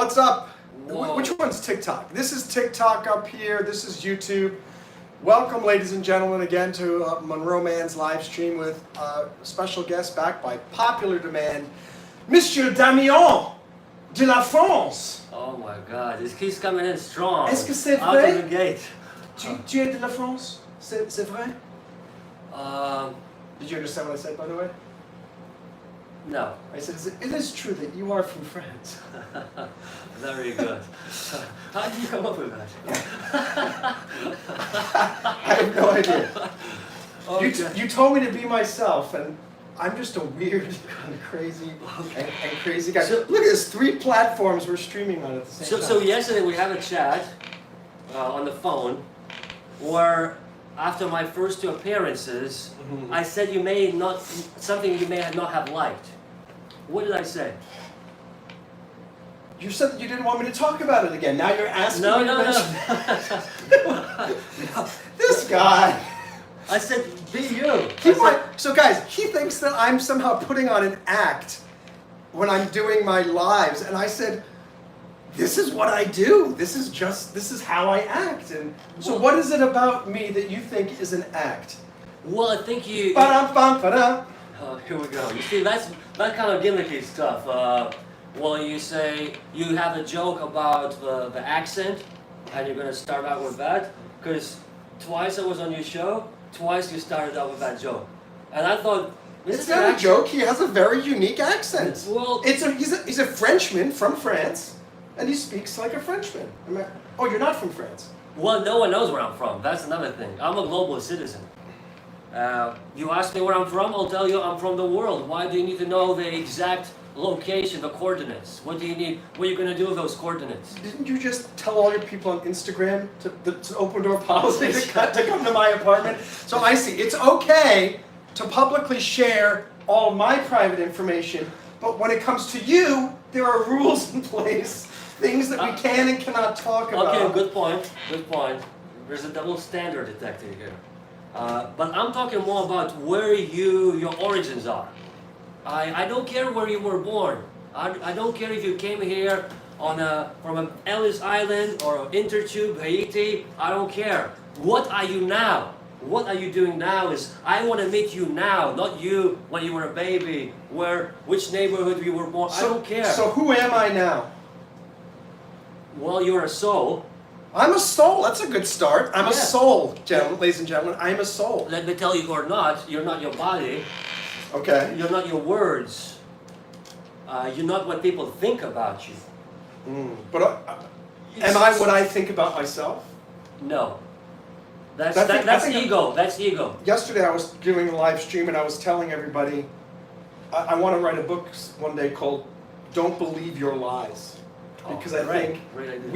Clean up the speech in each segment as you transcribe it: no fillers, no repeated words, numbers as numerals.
What's up? Whoa. Which one's TikTok? This is TikTok up here. This is YouTube. Welcome, ladies and gentlemen, again to Monroe Mann's live stream with a special guest back by popular demand, Monsieur Damian de la France. Oh my God, this keeps coming in strong. Est-ce que c'est Out vrai? of the gate. Tu es de la France? C'est vrai? Um, Did you understand what I said, by the way? no. I said, it is true that you are from France. Very good. How did you come up with that? I have no idea. Okay. You told me to be myself, and I'm just a weird and crazy and crazy guy. So- Look at this, 3 platforms we're streaming on at the same time. So yesterday we had a chat on the phone where after my first 2 appearances, Mhm. I said something you may not have liked. What did I say? You said that you didn't want me to talk about it again. Now you're asking No, me to no, mention no. this guy. I said, be you. So guys, he thinks that I'm somehow putting on an act when I'm doing my lives, and I said, this is what I do. This is how I act. And so what is it about me that you think is an act? Well, I think you... Ba-dum-bum-ba-dum. Here we go. You see, that kind of gimmicky stuff. Well, you say you have a joke about the accent, and you're going to start out with that, because twice I was on your show, twice you started out with that joke. And I thought, It's not a joke. He has a very unique accent. Well, He's a Frenchman from France, and he speaks like a Frenchman. Oh, you're not from France. well, no one knows where I'm from. That's another thing. I'm a global citizen. You ask me where I'm from, I'll tell you I'm from the world. Why do you need to know the exact location, the coordinates? What do you need? What are you going to do with those coordinates? Didn't you just tell all your people on Instagram to open door policy to come to my apartment? So I see. It's okay to publicly share all my private information, but when it comes to you, there are rules in place, things that we can and cannot talk about. Okay, good point. Good point. There's a double standard detected here. But I'm talking more about where your origins are. I don't care where you were born. I don't care if you came here from an Ellis Island or Intertube, Haiti. I don't care. What are you now? What are you doing now is, I want to meet you now, not you when you were a baby, which neighborhood you were born. I don't care. So who am I now? Well, you're a soul. I'm a soul. That's a good start. I'm a Yeah. soul, gentlemen, ladies and gentlemen. I'm a soul. Let me tell you, you're not your body. Okay. You're not your words. You're not what people think about you. But am I what I think about myself? No. That's I think ego. That's ego. Yesterday I was doing a live stream and I was telling everybody I want to write a book one day called Don't Believe Your Lies. Because I think Great idea.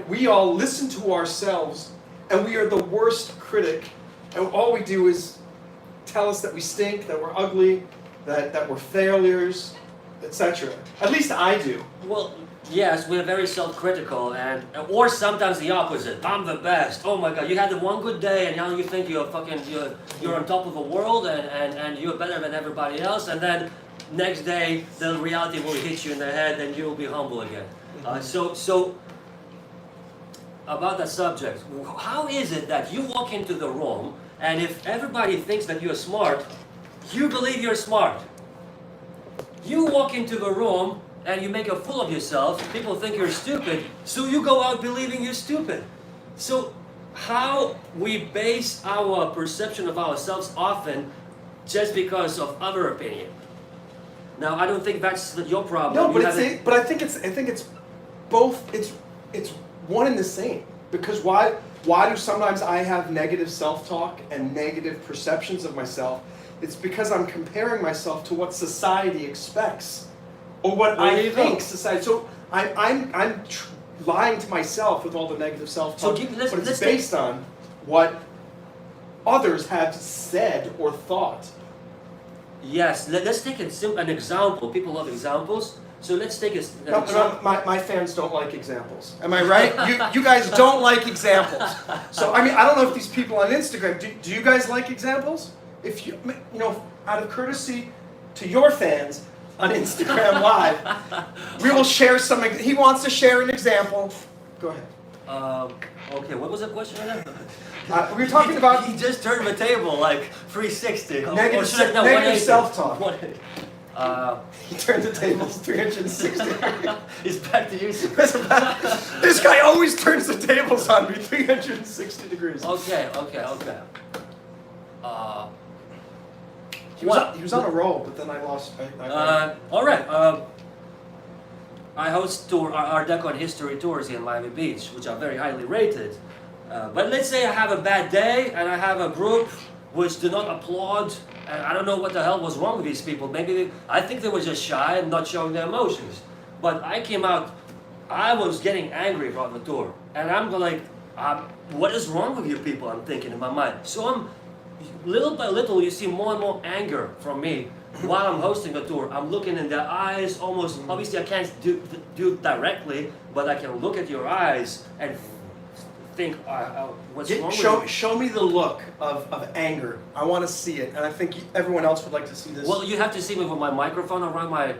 we all listen to ourselves, and we are the worst critic, and all we do is tell us that we stink, that we're ugly, that we're failures, etc. At least I do. Well, yes, we're very self-critical, or sometimes the opposite. I'm the best. Oh my God, you had the one good day, and now you think you're on top of the world, and you're better than everybody else, and then next day the reality will hit you in the head, and you'll be humble again. So about that subject, how is it that you walk into the room, and if everybody thinks that you're smart, you believe you're smart? You walk into the room and you make a fool of yourself, people think you're stupid, so you go out believing you're stupid. So how we base our perception of ourselves often just because of other opinion. Now, I don't think that's your problem. No, but I think it's both. It's one and the same. Because why do sometimes I have negative self-talk and negative perceptions of myself? It's because I'm comparing myself to what society expects, or what I think society. So I'm lying to myself with all the negative self-talk. But it's based on what others have said or thought. Yes, let's take an example. People love examples. So let's take an example. My fans don't like examples. Am I right? You guys don't like examples. So, I mean, I don't know if these people on Instagram, do you guys like examples? If out of courtesy to your fans, on Instagram Live. We will share some. He wants to share an example. Go ahead. Okay, what was the question again? We were talking about He just turned the table like 360. negative, No, negative 180. self-talk. He 180. turned the tables 360. It's back to you. This guy always turns the tables on me 360 degrees. Okay. He was on a roll, but then I lost. All right. I host Art Deco and History tours in Miami Beach, which are very highly rated. But let's say I have a bad day and I have a group which do not applaud, and I don't know what the hell was wrong with these people. Maybe I think they were just shy and not showing their emotions. But I came out, I was getting angry about the tour, and I'm like, what is wrong with you people? I'm thinking in my mind. So I'm little by little, you see more and more anger from me while I'm hosting a tour. I'm looking in their eyes, almost. Obviously, I can't do it directly, but I can look at your eyes and think, what's wrong with you? Show me the look of anger. I want to see it, and I think everyone else would like to see this. Well, you have to see me with my microphone around my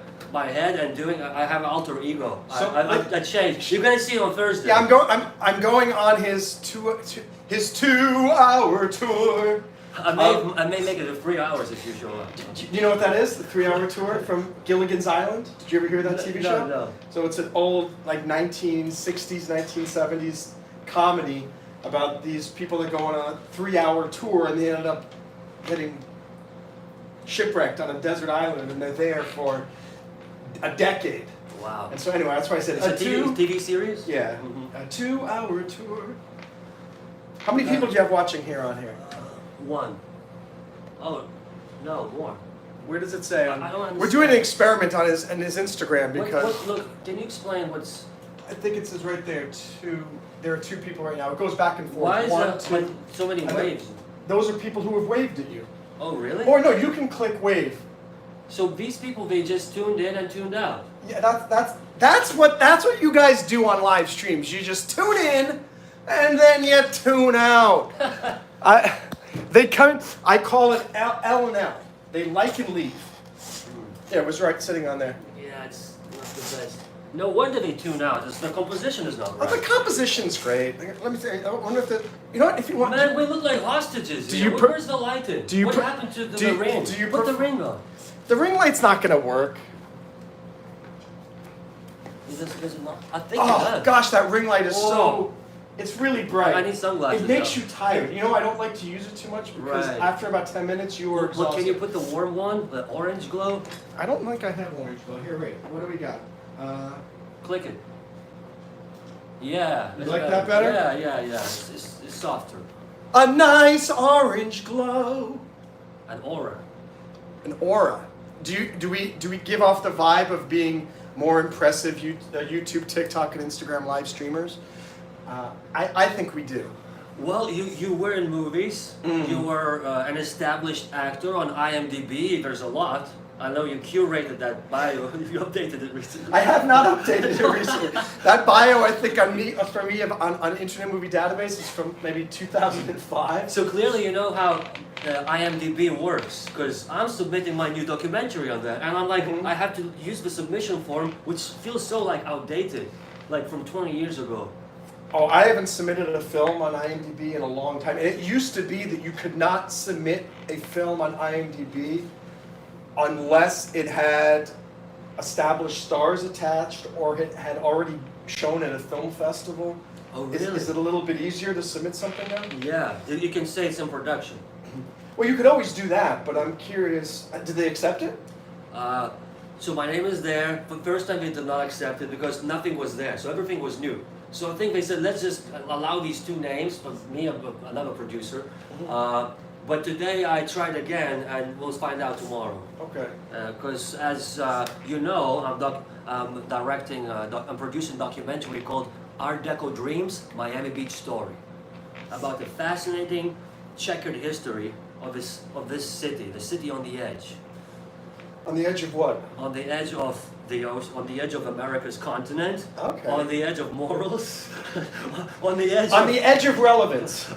head and doing. I have an alter ego. I changed. You're gonna see it on Thursday. Yeah, I'm going on his 2-hour tour. I may make it to 3 hours if you show up. Do you know what that is? The 3-hour tour from Gilligan's Island? Did you ever hear that TV show? No. So it's an old, like 1960s, 1970s comedy about these people that go on a 3-hour tour and they ended up getting shipwrecked on a desert island and they're there for a decade. Wow. And so anyway, that's why I said It's a TV series? Yeah, Mm-hmm. a 2-hour tour. How many people do you have watching here on here? One. Oh, no, more. Where does it say? I don't understand. We're doing an experiment on his Instagram because Look, can you explain what's... I think it says right there there are 2 people right now. It goes back and forth. Why is One, there two. so many waves? Those are people who have waved at you. Oh, really? Or no, you can click wave. So these people, they just tuned in and tuned out. Yeah, that's what you guys do on live streams. You just tune in and then you tune out. I call it L and L. They like and leave. Yeah, it was right sitting on there. Yeah, it's not the best. No wonder they tune out. The composition is not Oh, the right. composition's great. Let me say, I wonder if you know what, if you want. Man, we look like hostages. Do here. you Where's the lighting? What happened to the ring? Put the ring on. The ring light's not gonna work. Does it not? I think it Oh does. gosh, that ring light is Whoa. it's really bright. I need sunglasses. It makes though. you tired. You know, I don't like to use it too much because Right. after about 10 minutes you are Look, exhausted. can you put the warm one, the orange glow? I don't think I have orange glow. Here, wait. What do we got? Click it. Yeah. You it's like that better? Yeah. It's softer. A nice orange glow. An aura. An aura. Do we give off the vibe of being more impressive YouTube, TikTok, and Instagram live streamers? I think we do. Well, you were in movies. You were an established actor on IMDb. There's a lot. I know you curated that bio. You updated it recently. I have not updated it recently. That bio, I think, on Internet Movie Database is from maybe 2005. So clearly you know how IMDb works, because I'm submitting my new documentary on that, and I'm like, I have to use the submission form, which feels so like outdated, like from 20 years ago. Oh, I haven't submitted a film on IMDb in a long time. And it used to be that you could not submit a film on IMDb unless it had established stars attached or it had already shown at a film festival. Oh, really? Is it a little bit easier to submit something now? Yeah, you can say it's in production. Well, you could always do that, but I'm curious, did they accept it? So my name is there. The first time they did not accept it because nothing was there, so everything was new. So I think they said, let's just allow these 2 names, of me and another producer. But today I tried again, and we'll find out tomorrow. Okay. Because as you know, I'm producing a documentary called Art Deco Dreams, Miami Beach Story, about the fascinating checkered history of this city, the city on the edge. On the edge of what? On the edge of the ocean, on the edge of America's continent. Okay. On the edge of morals. on the edge of relevance.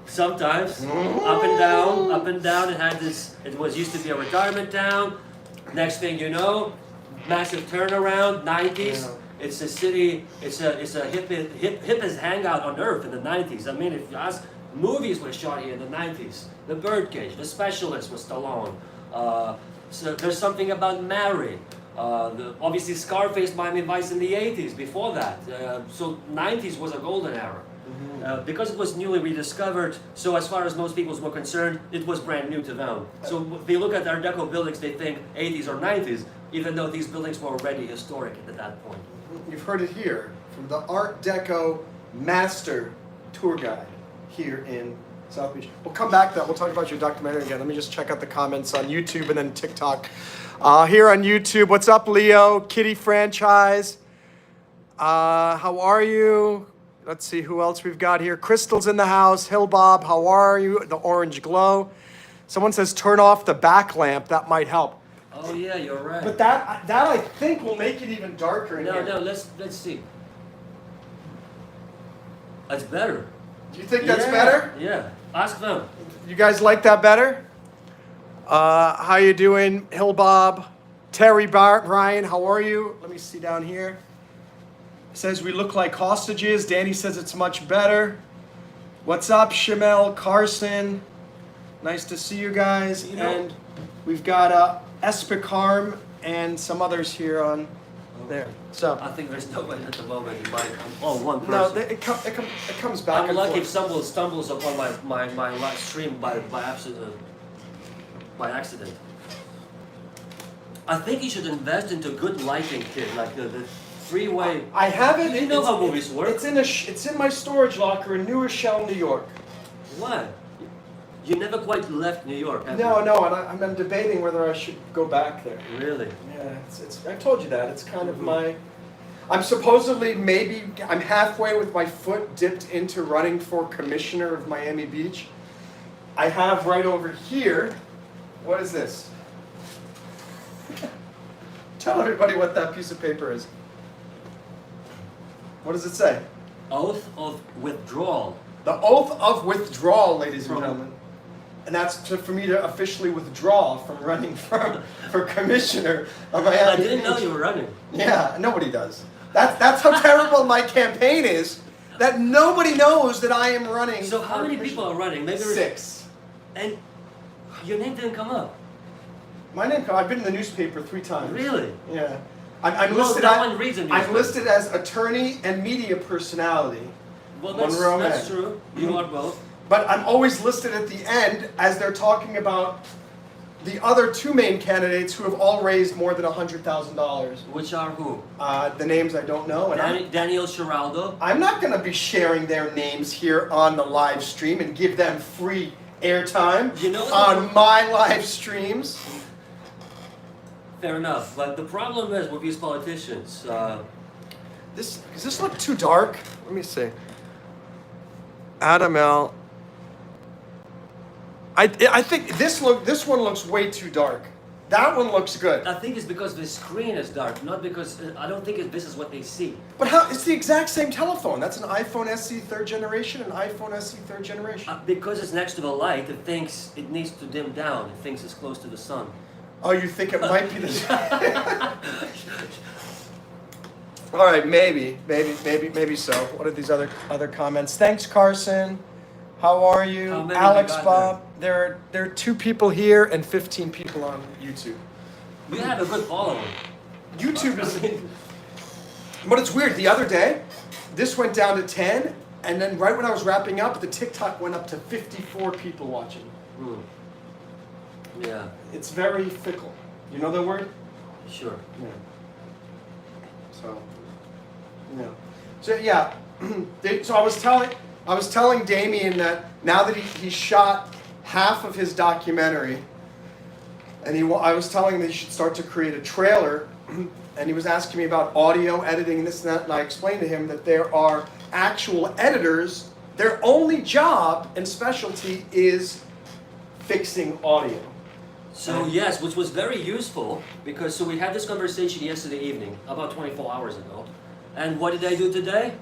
Sometimes up and down. It was used to be a retirement town. Next thing you know, massive turnaround, 90s. Yeah. It's a city, it's a hippest hangout on earth in the 90s. I mean, if you ask, movies were shot here in the 90s. The Birdcage, The Specialist with Stallone. So there's something about Mary. Obviously Scarface, Miami Vice in the 80s, before that. So 90s was a golden era. Because it was newly rediscovered, so as far as most people were concerned, it was brand new to them. So if they look at Art Deco buildings, they think 80s or 90s, even though these buildings were already historic at that point. You've heard it here from the Art Deco master tour guide here in South Beach. We'll come back to that. We'll talk about your documentary again. Let me just check out the comments on YouTube and then TikTok. Here on YouTube, what's up, Leo? Kitty Franchise. How are you? Let's see who else we've got here. Crystal's in the house. Hill Bob, how are you? The Orange Glow. Someone says turn off the back lamp. That might help. Oh yeah, you're right. But that I think will make it even darker in here. No, let's see. That's better. Do you think that's better? Yeah. Ask them. You guys like that better? How you doing, Hill Bob? Terry Brian, how are you? Let me see down here. Says we look like hostages. Danny says it's much better. What's up, Shamel, Carson? Nice to see you guys. And we've got Espicarm and some others here on there. So I think there's nobody at the moment in my. Oh, one person. no, it comes back. I'm and lucky if forth. someone stumbles upon my live stream by accident. By accident. I think you should invest into good lighting, kid, like the three-way. I have it. You know how movies work. It's in my storage locker in New Rochelle, New York. What? You never quite left New York, have No, you? no, and I'm debating whether I should go back there. Really? Yeah, it's. I told you that. It's kind of my. I'm supposedly I'm halfway with my foot dipped into running for commissioner of Miami Beach. I have right over here. What is this? Tell everybody what that piece of paper is. What does it say? Oath of withdrawal. The oath of withdrawal, ladies and From- gentlemen. And that's for me to officially withdraw from running for commissioner of Miami I didn't know Beach. you were running. Yeah, nobody does. That's how terrible my campaign is. That nobody knows that I am running. So how for many commissioner. people are running? Maybe there's- 6. And your name didn't come up. My name. I've been in the newspaper 3 times. Really? Yeah. I'm Well, listed. no one reads a I'm newspaper. listed as attorney and media personality. Well, Monroe that's Mann. true. You are both. But I'm always listed at the end as they're talking about the other 2 main candidates who have all raised more than $100,000. Which are who? The names I don't know, and Daniel Giraldo. I'm not going to be sharing their names here on the live stream and give them free airtime You know- on my live streams. Fair enough. But the problem is with these politicians. Does this look too dark? Let me see. Adam L. I think this one looks way too dark. That one looks good. I think it's because the screen is dark, not because I don't think this is what they see. But it's the exact same telephone. That's an iPhone SE 3rd generation, an iPhone SE 3rd generation. Because it's next to the light, it thinks it needs to dim down. It thinks it's close to the sun. Oh, you think it might be the All right, maybe so. What are these other comments? Thanks, Carson. How are you? How many Alex, you got Bob. There are 2 people here and 15 people on YouTube. You have a good following. YouTube is. But it's weird. The other day, this went down to 10, and then right when I was wrapping up, the TikTok went up to 54 people watching. Yeah, It's very fickle. You know the word? sure. Yeah. So, yeah. So yeah. So I was telling Damian that now that he shot half of his documentary, and I was telling him that he should start to create a trailer, and he was asking me about audio editing and this and that, and I explained to him that there are actual editors. Their only job and specialty is fixing audio. So yes, which was very useful because we had this conversation yesterday evening, about 24 hours ago. And what did I do today?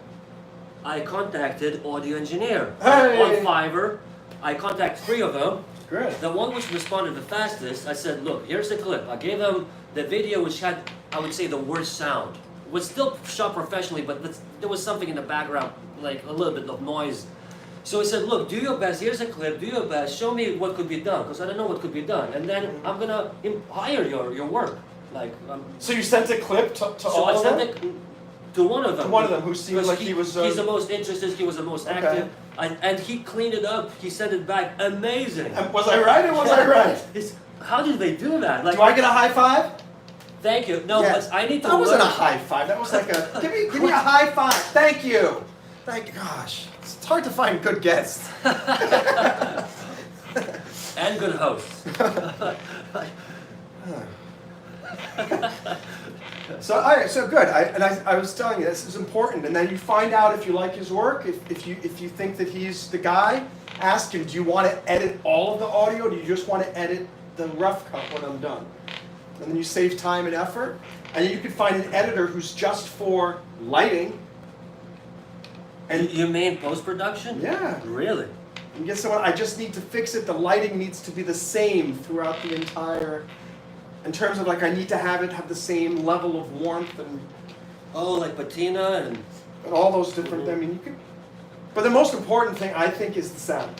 I contacted audio engineer Hey! on Fiverr. I contacted 3 of them. Good. The one which responded the fastest, I said, look, here's the clip. I gave him the video which had, I would say, the worst sound. It was still shot professionally, but there was something in the background, like a little bit of noise. So he said, look, do your best. Here's a clip. Do your best. Show me what could be done, because I don't know what could be done. And then I'm going to hire your work. Like. So you sent a clip to so all I of sent them? it to one of them. To one of them who seemed like he was... he's the most interested. He was the most active. And he cleaned it up. He sent it back. Amazing. And was I right or was I right? How did they do that? Like, do I get a high five? Thank you. No, Yes. but I need to. That wasn't a high five. That was like a give me a high five. Thank you. Thank you. Gosh, it's hard to find good guests. And good hosts. So all right, so good. I was telling you this is important, and then you find out if you like his work. If you think that he's the guy, ask him. Do you want to edit all of the audio? Or do you just want to edit the rough cut when I'm done? And then you save time and effort. And you can find an editor who's just for lighting. And you mean post-production? Yeah. Really? And get someone, I just need to fix it. The lighting needs to be the same throughout the entire, in terms of like I need to have it have the same level of warmth and like patina and all those different, I mean, you could, but the most important thing I think is the sound.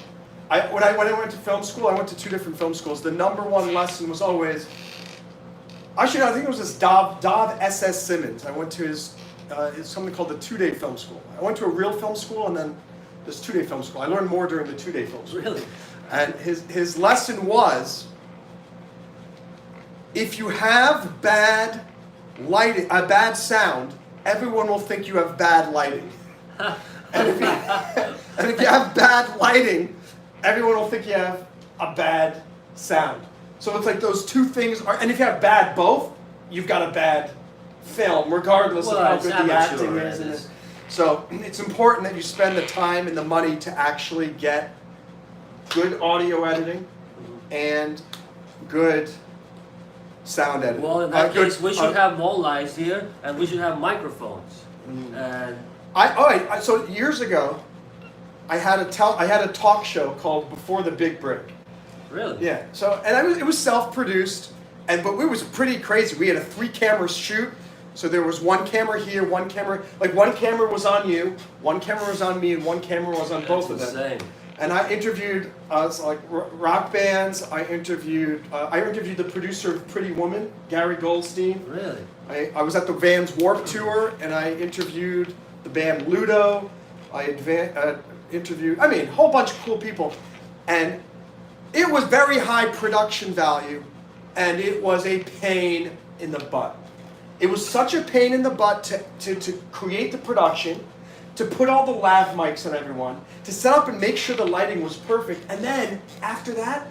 When I went to film school, I went to 2 different film schools. The number one lesson was always, actually, I think it was this Dov S.S. Simmons. I went to his something called the 2-day film school. I went to a real film school and then this 2-day film school. I learned more during the 2-day film school. Really? And his lesson was, if you have bad lighting, bad sound, everyone will think you have bad lighting. and if you have bad lighting, everyone will think you have a bad sound. So it's like those two things are, and if you have bad both, you've got a bad film, regardless of how good the acting is. So it's important that you spend the time and the money to actually get good audio editing and good sound editing. Well, in that case, we should have more lights here, and we should have microphones. And so years ago, I had a talk show called Before the Big Break. Really? Yeah. So it was self-produced, but it was pretty crazy. We had a 3-camera shoot. So there was one camera here, one camera was on you, one camera was on me, and one camera was on both of them. Insane. And I interviewed like rock bands. I interviewed the producer of Pretty Woman, Gary Goldstein. Really? I was at the Vans Warped Tour, and I interviewed the band Ludo. I interviewed, a whole bunch of cool people. And it was very high production value, and it was a pain in the butt. It was such a pain in the butt to create the production, to put all the lav mics on everyone, to set up and make sure the lighting was perfect. And then, after that,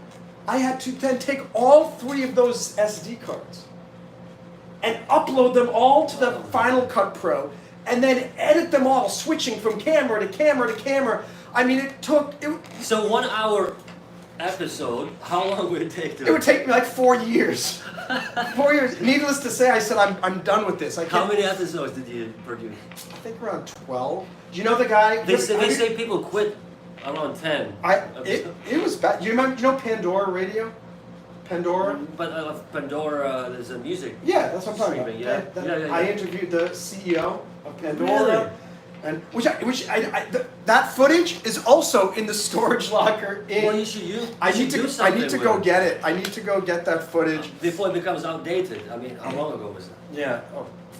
I had to then take all 3 of those SD cards and upload them all to the Final Cut Pro, and then edit them all, switching from camera to camera to camera. So 1 hour episode, how long would it take to... It would take me like 4 years. 4 years. Needless to say, I said, I'm done with this. How many episodes did you produce? I think around 12. Do you know the guy? They say people quit around 10. It was bad. You know Pandora Radio? Pandora? But Pandora, there's a music. Yeah, that's what I'm talking about. Yeah. I interviewed the CEO of Pandora. Really? And that footage is also in the storage locker. Well, you should use. I need to go get it. I need to go get that footage before it becomes outdated. How long ago was that? Yeah,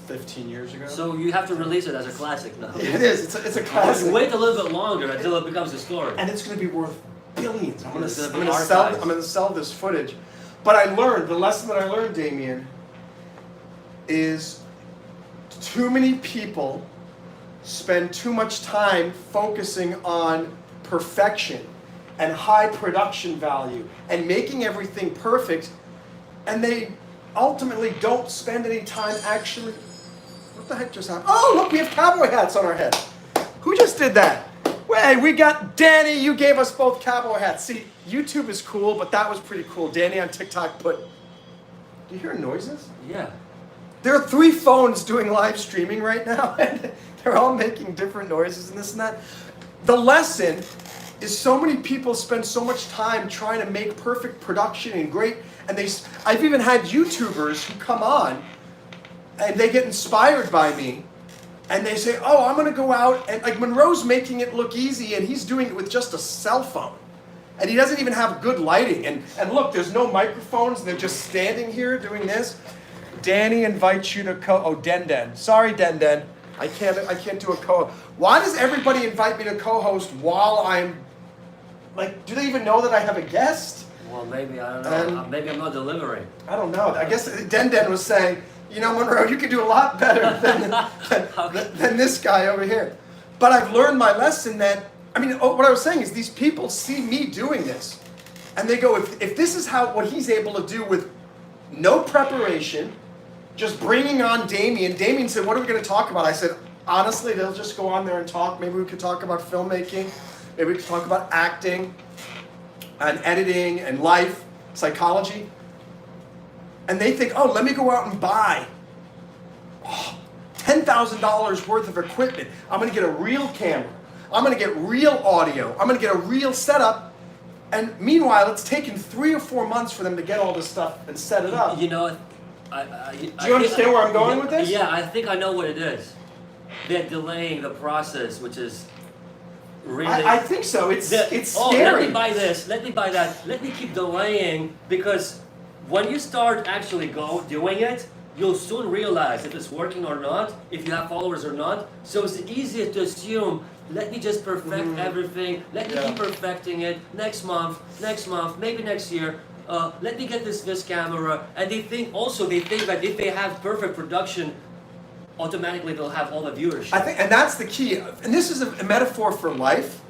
15 years ago. So you have to release it as a classic now. It is. It's a classic. Wait a little bit longer until it becomes historic. And it's going to be worth billions. I'm going to sell this footage. But the lesson that I learned, Damian, is too many people spend too much time focusing on perfection and high production value and making everything perfect, and they ultimately don't spend any time actually. What the heck just happened? Oh, look, we have cowboy hats on our head. Who just did that? Hey, we got Danny. You gave us both cowboy hats. See, YouTube is cool, but that was pretty cool. Danny on TikTok put. Do you hear noises? Yeah. There are 3 phones doing live streaming right now, and they're all making different noises and this and that. The lesson is so many people spend so much time trying to make perfect production and great, and I've even had YouTubers who come on and they get inspired by me and they say, oh, I'm gonna go out and like Monroe's making it look easy and he's doing it with just a cell phone. And he doesn't even have good lighting. And look, there's no microphones and they're just standing here doing this. Danny invites you to Den. Sorry, Den. I can't do a co-host. Why does everybody invite me to co-host while I'm, like, do they even know that I have a guest? Well, maybe, I don't know. Maybe I'm not delivering. I don't know. I guess Den was saying, you know, Monroe, you could do a lot better than this guy over here. But I've learned my lesson that, I mean, what I was saying is these people see me doing this. And they go, if this is what he's able to do with no preparation, just bringing on Damian. Damian said, what are we going to talk about? I said, honestly, they'll just go on there and talk. Maybe we could talk about filmmaking. Maybe we could talk about acting and editing and life, psychology. And they think, oh, let me go out and buy $10,000 worth of equipment. I'm going to get a real camera. I'm going to get real audio. I'm going to get a real setup. And meanwhile, it's taken 3 or 4 months for them to get all this stuff and set it up. You know, do you understand where I'm going with this? Yeah, I think I know what it is. They're delaying the process, which is really... I think so. It's scary. Let me buy this. Let me buy that. Let me keep delaying, because when you start actually doing it, you'll soon realize if it's working or not, if you have followers or not. So it's easier to assume, let me just perfect everything. Let me keep perfecting it next month, maybe next year. Let me get this camera. And they think that if they have perfect production, automatically they'll have all the viewership. I think, and that's the key. And this is a metaphor for life,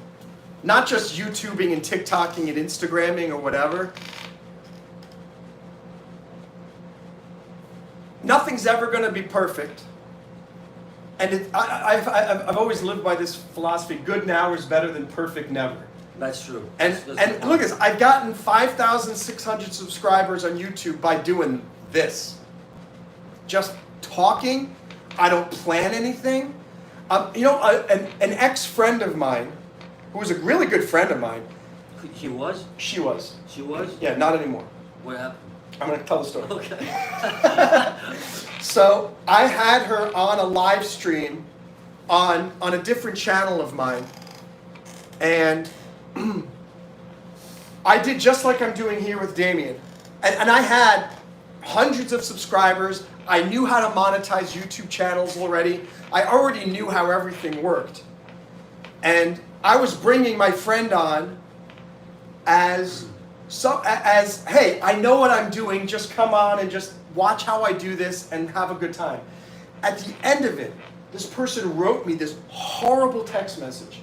not just YouTubing and TikToking and Instagramming or whatever. Nothing's ever going to be perfect. And I've always lived by this philosophy, good now is better than perfect never. That's true. And look at this, I've gotten 5,600 subscribers on YouTube by doing this. Just talking. I don't plan anything. You know, an ex-friend of mine, who was a really good friend of mine. He was? She was. She was? Yeah, not anymore. What happened? I'm going to tell the story. Okay. So I had her on a live stream on a different channel of mine. And I did just like I'm doing here with Damian. And I had hundreds of subscribers. I knew how to monetize YouTube channels already. I already knew how everything worked. And I was bringing my friend on as, hey, I know what I'm doing. Just come on and just watch how I do this and have a good time. At the end of it, this person wrote me this horrible text message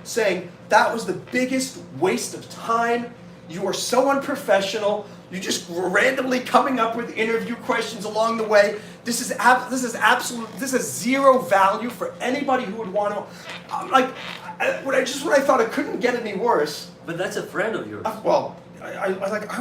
saying, that was the biggest waste of time. You are so unprofessional. You just randomly coming up with interview questions along the way. This is zero value for anybody who would want to. When I thought it couldn't get any worse. But that's a friend of yours. I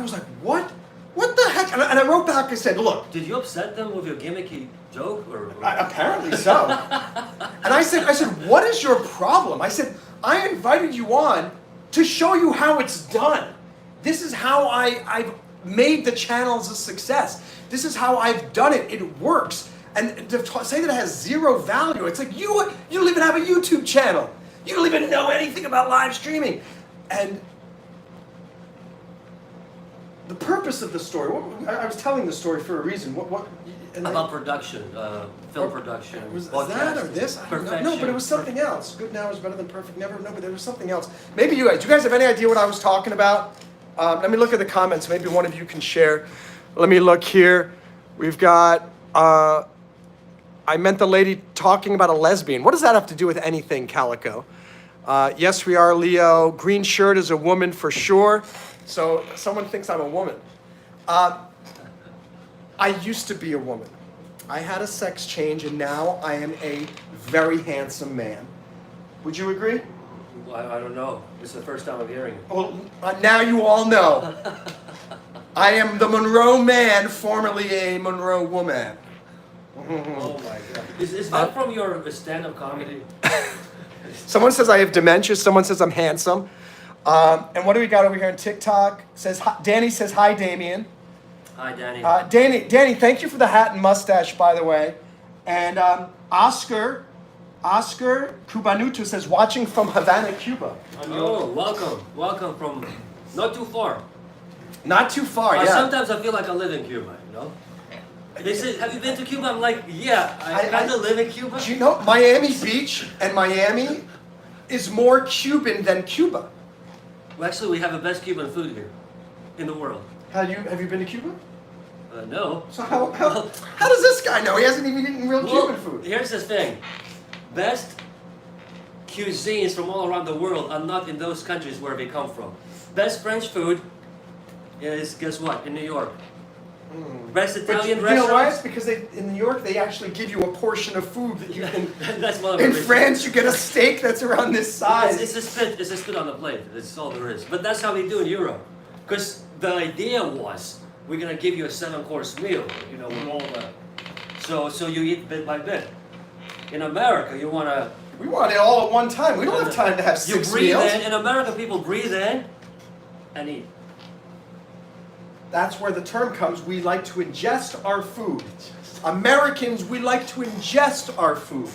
was like, what? What the heck? And I wrote back. I said, look. Did you upset them with your gimmicky joke, or? Apparently so. And I said, what is your problem? I said, I invited you on to show you how it's done. This is how I've made the channels a success. This is how I've done it. It works. And to say that it has zero value, it's like you don't even have a YouTube channel. You don't even know anything about live streaming. And the purpose of the story, I was telling the story for a reason. About production, film production. Was that or this? I don't know. No, but it was something else. Good now is better than perfect never. No, but there was something else. Maybe do you guys have any idea what I was talking about? Let me look at the comments. Maybe one of you can share. Let me look here. We've got, I meant the lady talking about a lesbian. What does that have to do with anything, Calico? Yes, we are, Leo. Green shirt is a woman for sure. So someone thinks I'm a woman. I used to be a woman. I had a sex change and now I am a very handsome man. Would you agree? I don't know. This is the first time I'm hearing it. Well, now you all know. I am the Monroe Man, formerly a Monroe woman. Oh my God. Is that from your stand-up comedy? Someone says I have dementia. Someone says I'm handsome. And what do we got over here on TikTok? Says Danny says hi, Damian. Hi, Danny. Danny, thank you for the hat and mustache, by the way. And Oscar Cubanuto says watching from Havana, Cuba. Oh, welcome from not too far. Not too far, yeah. Sometimes I feel like I live in Cuba, you know? They say, have you been to Cuba? I'm like, yeah, I kind of live in Cuba. Do you know Miami Beach and Miami is more Cuban than Cuba? Well, actually, we have the best Cuban food here in the world. Have you been to Cuba? No. So how does this guy know? He hasn't even eaten real Cuban food. Here's the thing. Best cuisines from all around the world are not in those countries where they come from. Best French food is, guess what, in New York. Best Italian restaurants. You know why? It's restaurants. because in New York they actually give you a portion of food that you can. That's one of the In reasons. France, you get a steak that's around this size. It's a spit on the plate. That's all there is. But that's how we do in Europe. Because the idea was we're gonna give you a 7-course meal, you know, with all the. So you eat bit by bit. In America, you wanna. We want it all at one time. We don't have time to have 6 You breathe meals. in America, people breathe in and eat. That's where the term comes. We like to ingest our food. Americans, we like to ingest our food.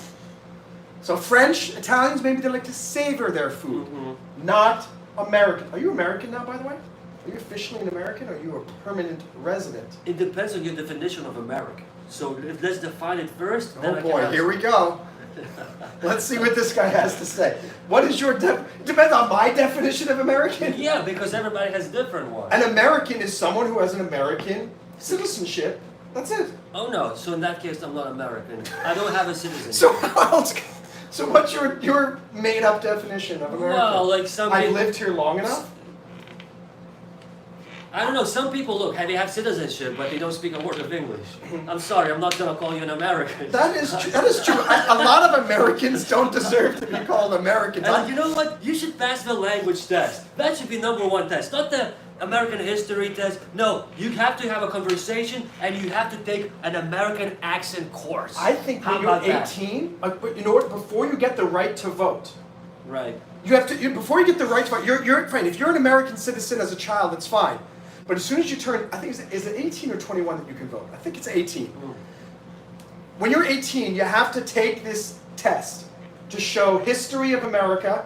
So French, Italians, maybe they like to savor their food. Not American. Are you American now, by the way? Are you officially an American or are you a permanent resident? It depends on your definition of American. So let's define it first. Oh boy, here we go. Let's see what this guy has to say. What is your depends on my definition of American? Yeah, because everybody has different ones. An American is someone who has an American citizenship. That's it. Oh no, so in that case I'm not American. I don't have a citizenship. So how else? So what's your made up definition of American? Well, like some I've people, lived here long enough? I don't know, some people look, they have citizenship, but they don't speak a word of English. I'm sorry, I'm not gonna call you an American. That is true. A lot of Americans don't deserve to be called Americans. And you know what? You should pass the language test. That should be #1 test, not the American history test. No, you have to have a conversation and you have to take an American accent course. I think when you're 18, you know what? Before you get the right to vote, right? You have to before you get the right to vote. You're fine. If you're an American citizen as a child, that's fine. But as soon as you turn, I think is it 18 or 21 that you can vote? I think it's 18. When you're 18, you have to take this test to show history of America,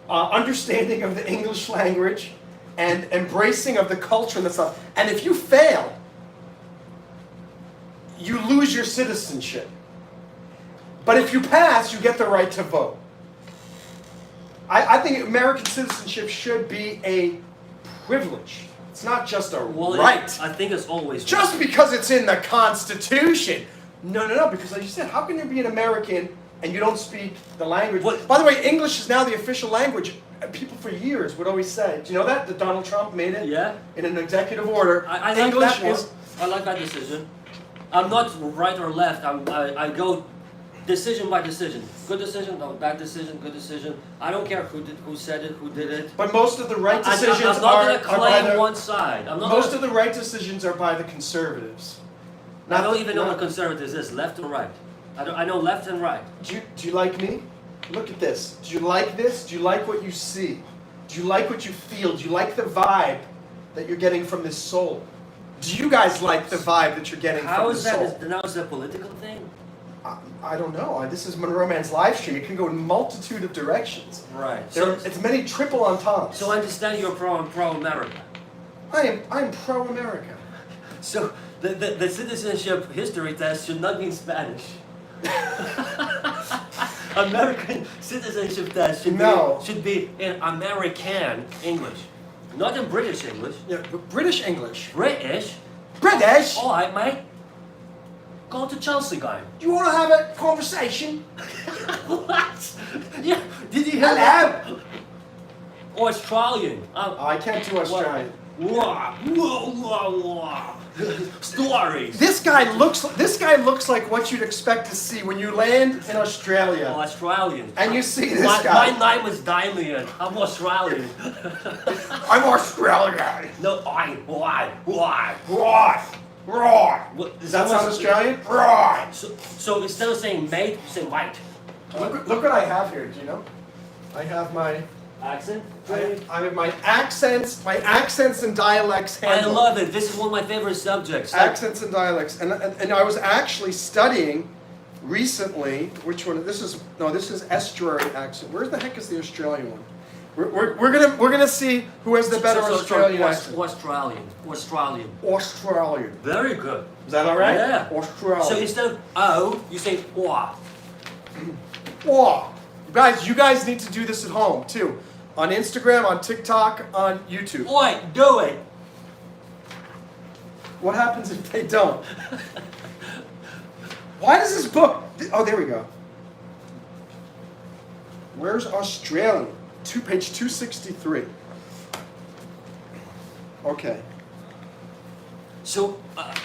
understanding of the English language, and embracing of the culture and the stuff. And if you fail, you lose your citizenship. But if you pass, you get the right to vote. I think American citizenship should be a privilege. It's not just a right. I think it's always just because it's in the Constitution. No, because like you said, how can you be an American and you don't speak the language? By the way, English is now the official language. People for years would always say, do you know that Donald Trump made it? Yeah. In an executive order. I like that decision. I'm not right or left. I go decision by decision. Good decision, no, bad decision, good decision. I don't care who said it, who did it. But most of the right decisions I'm not going to claim one side. Most of the right decisions are by the conservatives. I don't even know what conservatives is, left or right. I know left and right. Do you like me? Look at this. Do you like this? Do you like what you see? Do you like what you feel? Do you like the vibe that you're getting from this soul? Do you guys like the vibe that you're getting from this soul? Now is that a political thing? I don't know. This is Monroe Mann's live stream. It can go in a multitude of directions. Right. It's many triple entendres. So I understand you're pro-America. I am pro-America. So the citizenship history test should not be in Spanish. American citizenship test should be in American English, not in British English. Yeah, but British English. British. All right, mate. Go to Chelsea game. Do you want to have a conversation? What? Yeah. Did you hear that? Or Australian. I can't do Australian. Stories. This guy looks like what you'd expect to see when you land in Australia. Oh, Australian. And you see this guy. My name is Damian. I'm Australian. I'm Australian. No, why? Right. Does that sound Australian? Right. So instead of saying mate, say white. Look what I have here. Do you know? I have my Accent? I have my accents and dialects I handled. love it. This is one of my favorite subjects. Accents and dialects, and I was actually studying recently. Which one? This is estuary accent. Where the heck is the Australian one? We're gonna see who has the better Australian accent. Australian. Very good. Is that all right? Yeah. Australian. So instead of O, you say wa. Oh, guys, you guys need to do this at home too. On Instagram, on TikTok, on YouTube. Oi, do it. What happens if they don't? Why does this book? Oh, there we go. Where's Australian? Page 263. Okay. So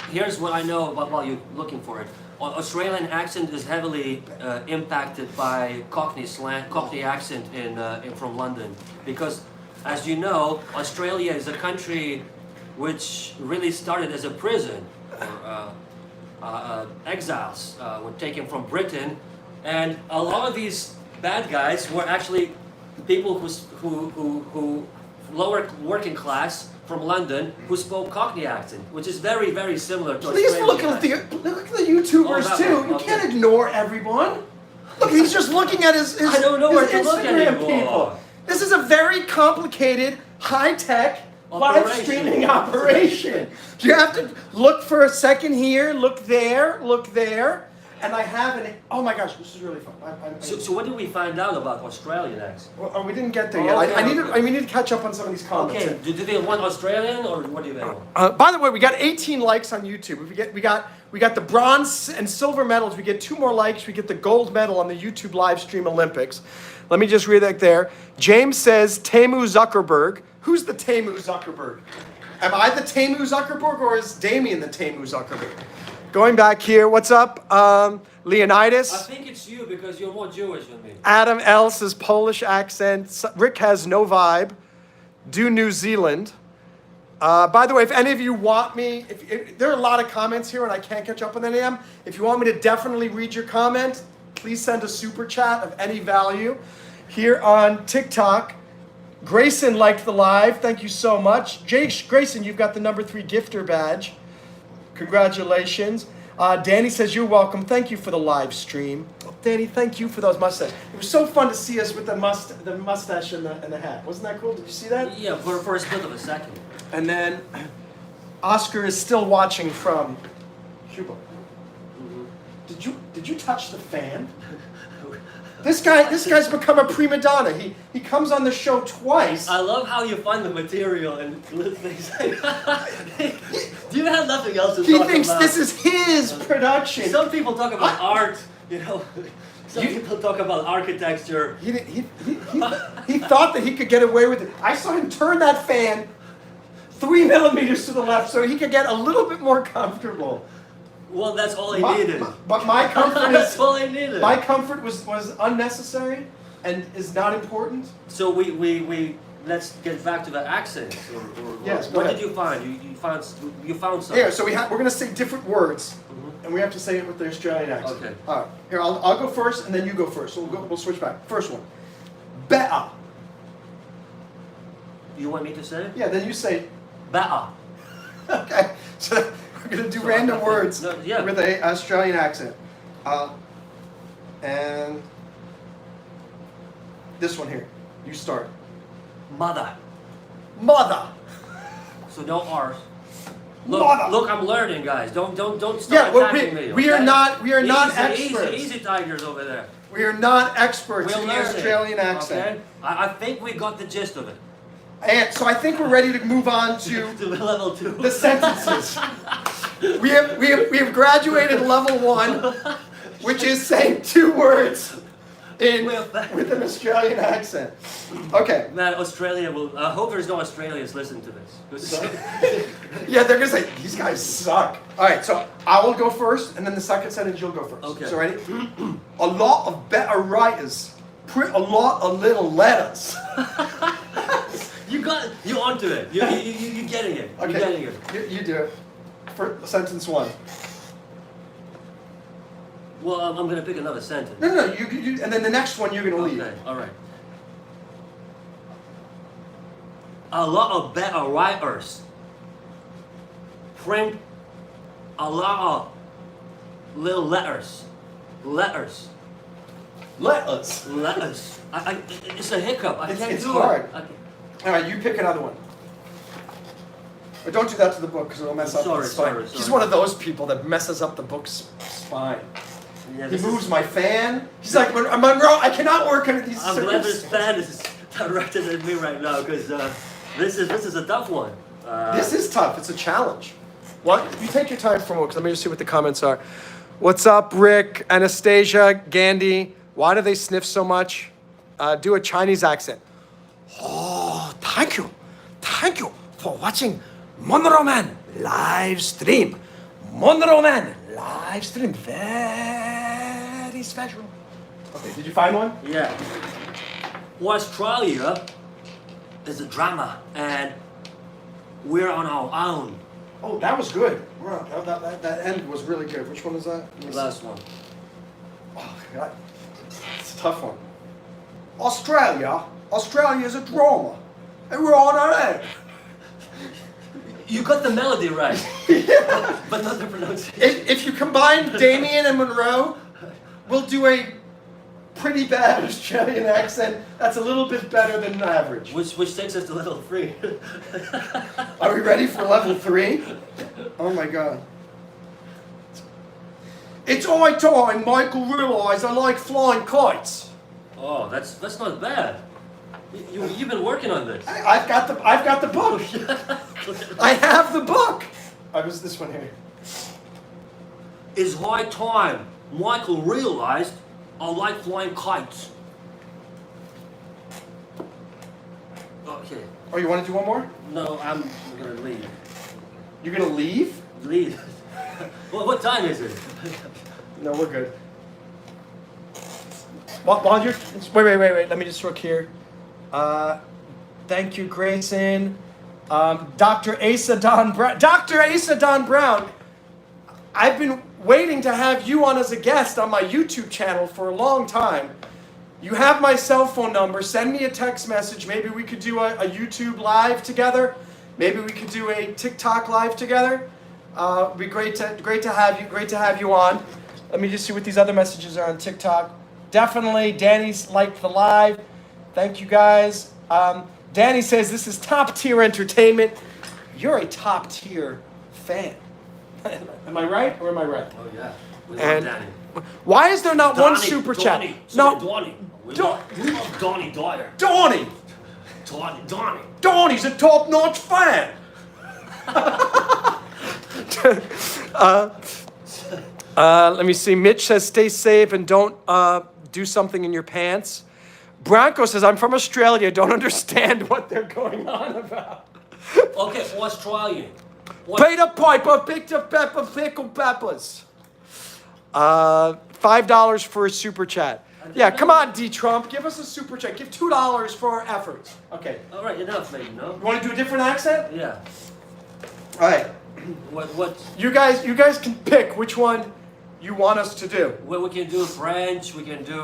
here's what I know about while you're looking for it. Australian accent is heavily impacted by Cockney slang, Cockney accent from London, because, as you know, Australia is a country which really started as a prison for exiles were taken from Britain, and a lot of these bad guys were actually people who lower working class from London who spoke Cockney accent, which is very, very similar to Please Australian look at the YouTubers Oh, that too. one, You okay. can't ignore everyone. Look, he's just looking at his I don't know where to look Instagram anymore. people. This is a very complicated, high-tech live Operation. streaming operation. You have to look for a second here, look there, and I have an. Oh my gosh, this is really fun. So what did we find out about Australian accent? Well, we didn't get there Oh, yet. okay, We need to catch up on some of these comments. Okay, do they want Australian or what do they want? By the way, we got 18 likes on YouTube. We got the bronze and silver medals. We get 2 more likes. We get the gold medal on the YouTube live stream Olympics. Let me just read that there. James says Temu Zuckerberg. Who's the Temu Zuckerberg? Am I the Temu Zuckerberg or is Damian the Temu Zuckerberg? Going back here, what's up? Leonidas. I think it's you because you're more Jewish than me. Adam L says Polish accent. Rick has no vibe. Do New Zealand. By the way, if any of you want me, if there are a lot of comments here and I can't catch up on any of them. If you want me to definitely read your comment, please send a super chat of any value. Here on TikTok, Grayson liked the live. Thank you so much. Grayson, you've got the number 3 gifter badge. Congratulations. Danny says you're welcome. Thank you for the live stream. Danny, thank you for those mustaches. It was so fun to see us with the mustache and the hat. Wasn't that cool? Did you see that? Yeah, for a split of a second. And then Oscar is still watching from Cuba. Mm-hmm. Did you touch the fan? This guy's become a prima donna. He comes on the show twice. I love how you find the material and little things. Do you have nothing else to talk about? He thinks this is his production. Some people talk about art, you know. Some people talk about architecture. He thought that he could get away with it. I saw him turn that fan 3 millimeters to the left so he could get a little bit more comfortable. Well, that's all I needed. But my comfort That's all I needed. My comfort was unnecessary and is not important. So we let's get back to the accent. Yes. What did you find? You found something. Here, so we're going to say different words, and we have to say it with the Australian accent. Okay. All right. Here, I'll go first, and then you go first. So we'll switch back. First one. Better. You want me to say it? Yeah. Then you say. Better. Okay. So we're going to do random words with an Australian accent. And this one here. You start. Mother. Mother. So no R's. Mother. Look, I'm learning, guys. Don't start attacking me. We are not experts. Easy tigers over there. We are not experts in the learning. Australian accent. Okay? I think we got the gist of it. And so I think we're ready to move on to To level 2. the sentences. We have graduated level 1, which is saying 2 words with an Australian accent. Okay. Man, Australia will. I hope there's no Australians listening to this. Yeah, they're gonna say these guys suck. All right, so I will go first, and then the second sentence you'll go first. Okay. So ready? A lot of better writers print a lot of little letters. You're onto it. You're getting it. Okay. You're getting it. You do it. For sentence 1. Well, I'm gonna pick another sentence. No, you and then the next one you're gonna leave. Okay. All right. a lot of better writers print a lot of little letters. Letters. Letters. Letters. It's a hiccup. I can't It's do hard. it. All right, you pick another one. But don't do that to the book because it'll mess up the spine. Sorry. He's one of those people that messes up the book's spine. Yeah, He moves my fan. He's like, Monroe, I cannot work under these I'm glad this circumstances. fan is directed at me right now because this is a tough one. This is tough. It's a challenge. What? You take your time for a moment. Let me just see what the comments are. What's up, Rick, Anastasia, Gandhi? Why do they sniff so much? Do a Chinese accent. Oh, thank you. Thank you for watching Monroe Mann live stream. Monroe Mann live stream. Very special. Okay, did you find one? Yeah. Australia is a drama, and we're on our own. Oh, that was good. That end was really good. Which one is that? Last one. Oh, God. It's a tough one. Australia is a drama, and we're on our own. You got the melody right, Yeah. but not the pronunciation. If you combine Damian and Monroe, we'll do a pretty bad Australian accent that's a little bit better than average. Which takes us to level 3. Are we ready for level 3? Oh my God. It's high time Michael realised I like flying kites. Oh, that's not bad. You've been working on this. I've got the book. I have the book. I was this one here. It's high time Michael realized I like flying kites. Okay. Oh, you want to do one more? No, I'm gonna leave. You're gonna leave? Leave. What time is it? No, we're good. While you're wait. Let me just look here. Thank you, Grayson. Dr. Asa Don Brown. Dr. Asa Don Brown. I've been waiting to have you on as a guest on my YouTube channel for a long time. You have my cell phone number. Send me a text message. Maybe we could do a YouTube live together. Maybe we could do a TikTok live together. It'd be great to have you. Great to have you on. Let me just see what these other messages are on TikTok. Definitely, Danny's liked the live. Thank you guys. Danny says this is top tier entertainment. You're a top tier fan. Am I right or am I right? Oh yeah. We And love Danny. why is there not one Donnie, super chat? Donnie. No, Donnie. We Don- love Donnie Dyer. Donnie. Donnie. Donnie's a top-notch fan. Let me see. Mitch says stay safe and don't do something in your pants. Branko says I'm from Australia. Don't understand what they're going on about. Okay, Australian. Peter Piper picked up pickled peppers. $5 for a super chat. Yeah, come on, D. Trump. Give us a super chat. Give $2 for our efforts. Okay. All right, enough, mate. No. You want to do a different accent? Yeah. All right. What? You guys can pick which one you want us to do. Well, we can do French. We can do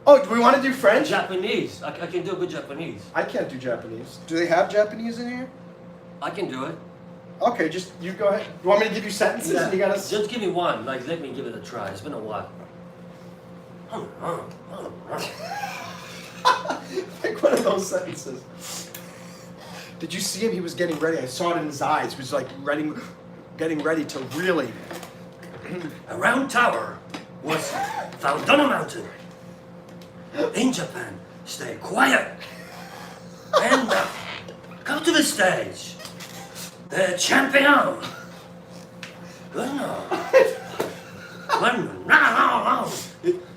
Oh, do we want to do French? Japanese. I can do good Japanese. I can't do Japanese. Do they have Japanese in here? I can do it. Okay, just you go ahead. You want me to give you sentences? Yeah. And you gotta. Just give me one. Like, let me give it a try. It's been a while. Pick one of those sentences. Did you see him? He was getting ready. I saw it in his eyes. He was like getting ready to really. A round tower was found on a mountain. In Japan, stay quiet. And come to the stage. The champion.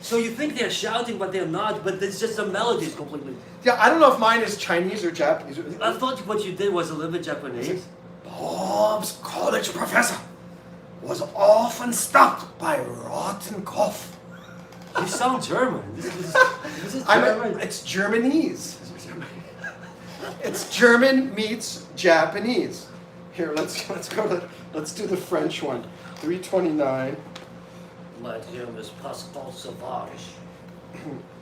So you think they're shouting, but they're not. But it's just the melody is completely. Yeah, I don't know if mine is Chinese or Japanese. I thought what you did was a little bit Japanese. Bob's college professor was often stopped by rotten cough. You sound German. This is German. It's Germanese. It's German meets Japanese. Here, let's do the French one. 329. My name is Pascal Sauvage.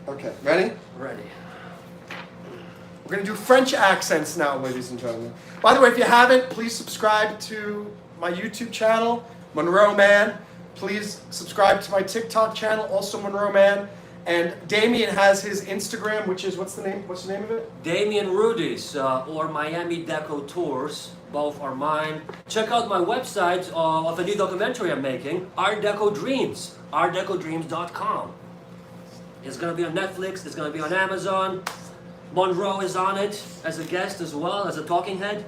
Okay, ready? Ready. We're going to do French accents now, ladies and gentlemen. By the way, if you haven't, please subscribe to my YouTube channel, Monroe Mann. Please subscribe to my TikTok channel, also Monroe Mann. And Damian has his Instagram, which is, what's the name of it? Damian Rudy's or Miami Deco Tours. Both are mine. Check out my website of a new documentary I'm making, Art Deco Dreams, artdecodreams.com. It's going to be on Netflix, it's going to be on Amazon. Monroe is on it as a guest as well, as a talking head.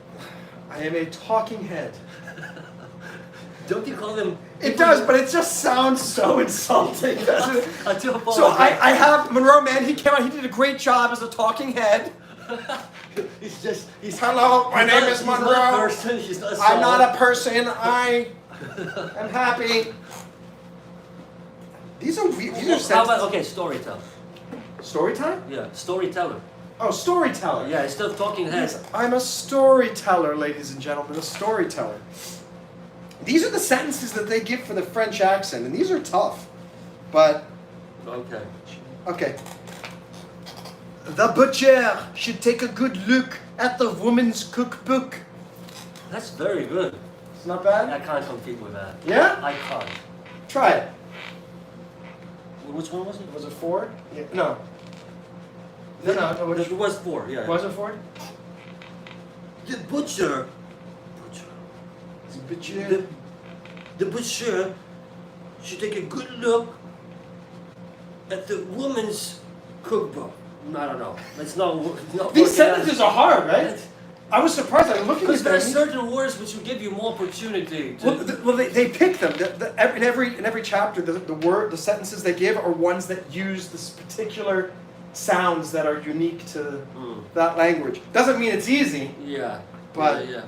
I am a talking head. Don't you call them? It does, but it just sounds so insulting, doesn't it? I do apologize. So I have Monroe Mann, he came out, he did a great job as a talking head. He's Hello, my name is Monroe. I'm not a person, I am happy. These are weird. How about, okay, storyteller. Story time? Yeah, storyteller. Oh, storyteller. Yeah, instead of talking head. Yes, I'm a storyteller, ladies and gentlemen, a storyteller. These are the sentences that they give for the French accent, and these are tough. But, okay. The butcher should take a good look at the woman's cookbook. That's very good. It's not bad? I can't compete with that. Yeah? I can't. Try it. Which one was it? Was it 4? Yeah. No. No. It was 4, yeah. Was it 4? The butcher. The butcher should take a good look at the woman's cookbook. I don't know. It's not These sentences are hard, right? I was surprised. I'm looking at because there are them. certain words which will give you more opportunity to. Well, they pick them. In every chapter, the sentences they give are ones that use this particular sounds that are unique to that language. Doesn't mean it's easy. Yeah. But yeah.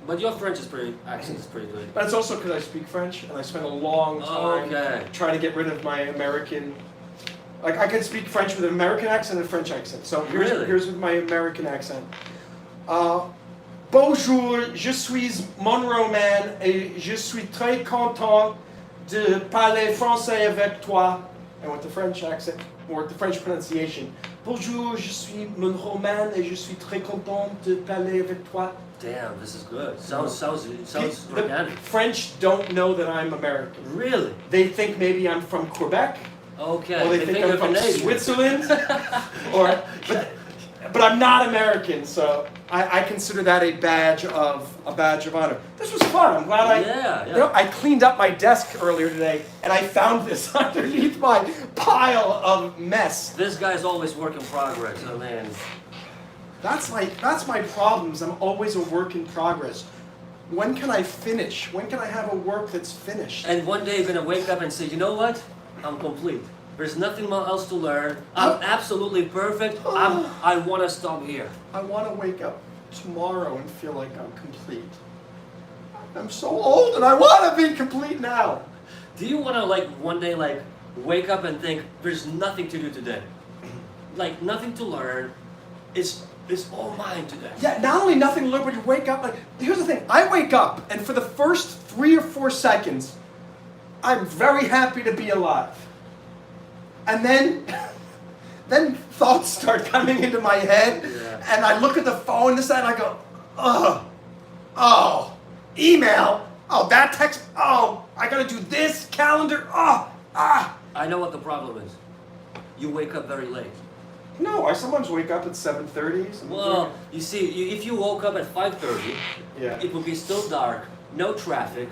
But your French accent is pretty good. But it's also because I speak French and I spent a long time trying to get rid of my American. Like I can speak French with an American accent and a French accent. So here's with my American accent. Bonjour, je suis Monroe Mann et je suis très content de parler français avec toi. And with the French accent, or the French pronunciation. Bonjour, je suis Monroe Mann et je suis très content de parler avec toi. Damn, this is good. Sounds The organic. French don't know that I'm American. Really? They think maybe I'm from Quebec. Okay. Or they think I'm from Canadian. Switzerland. But I'm not American, so I consider that a badge of honor. This was fun. I'm glad Yeah. You know, I cleaned up my desk earlier today, and I found this underneath my pile of mess. This guy's always work in progress. I mean, That's my problems. I'm always a work in progress. When can I finish? When can I have a work that's finished? and one day you're gonna wake up and say, you know what? I'm complete. There's nothing more else to learn. I'm absolutely perfect. I want to stop here. I want to wake up tomorrow and feel like I'm complete. I'm so old and I want to be complete now. Do you want to like one day like wake up and think there's nothing to do today? Like nothing to learn. It's all mine today. Yeah, not only nothing to learn, but you wake up like, here's the thing. I wake up and for the first 3 or 4 seconds, I'm very happy to be alive. And then thoughts start coming into my head, and I look at the phone this and I go, oh, email, oh, that text, oh, I gotta do this, calendar, I know what the problem is. You wake up very late. No, I sometimes wake up at 7:30. Well, you see, if you woke up at 5:30, it would be still dark, no traffic,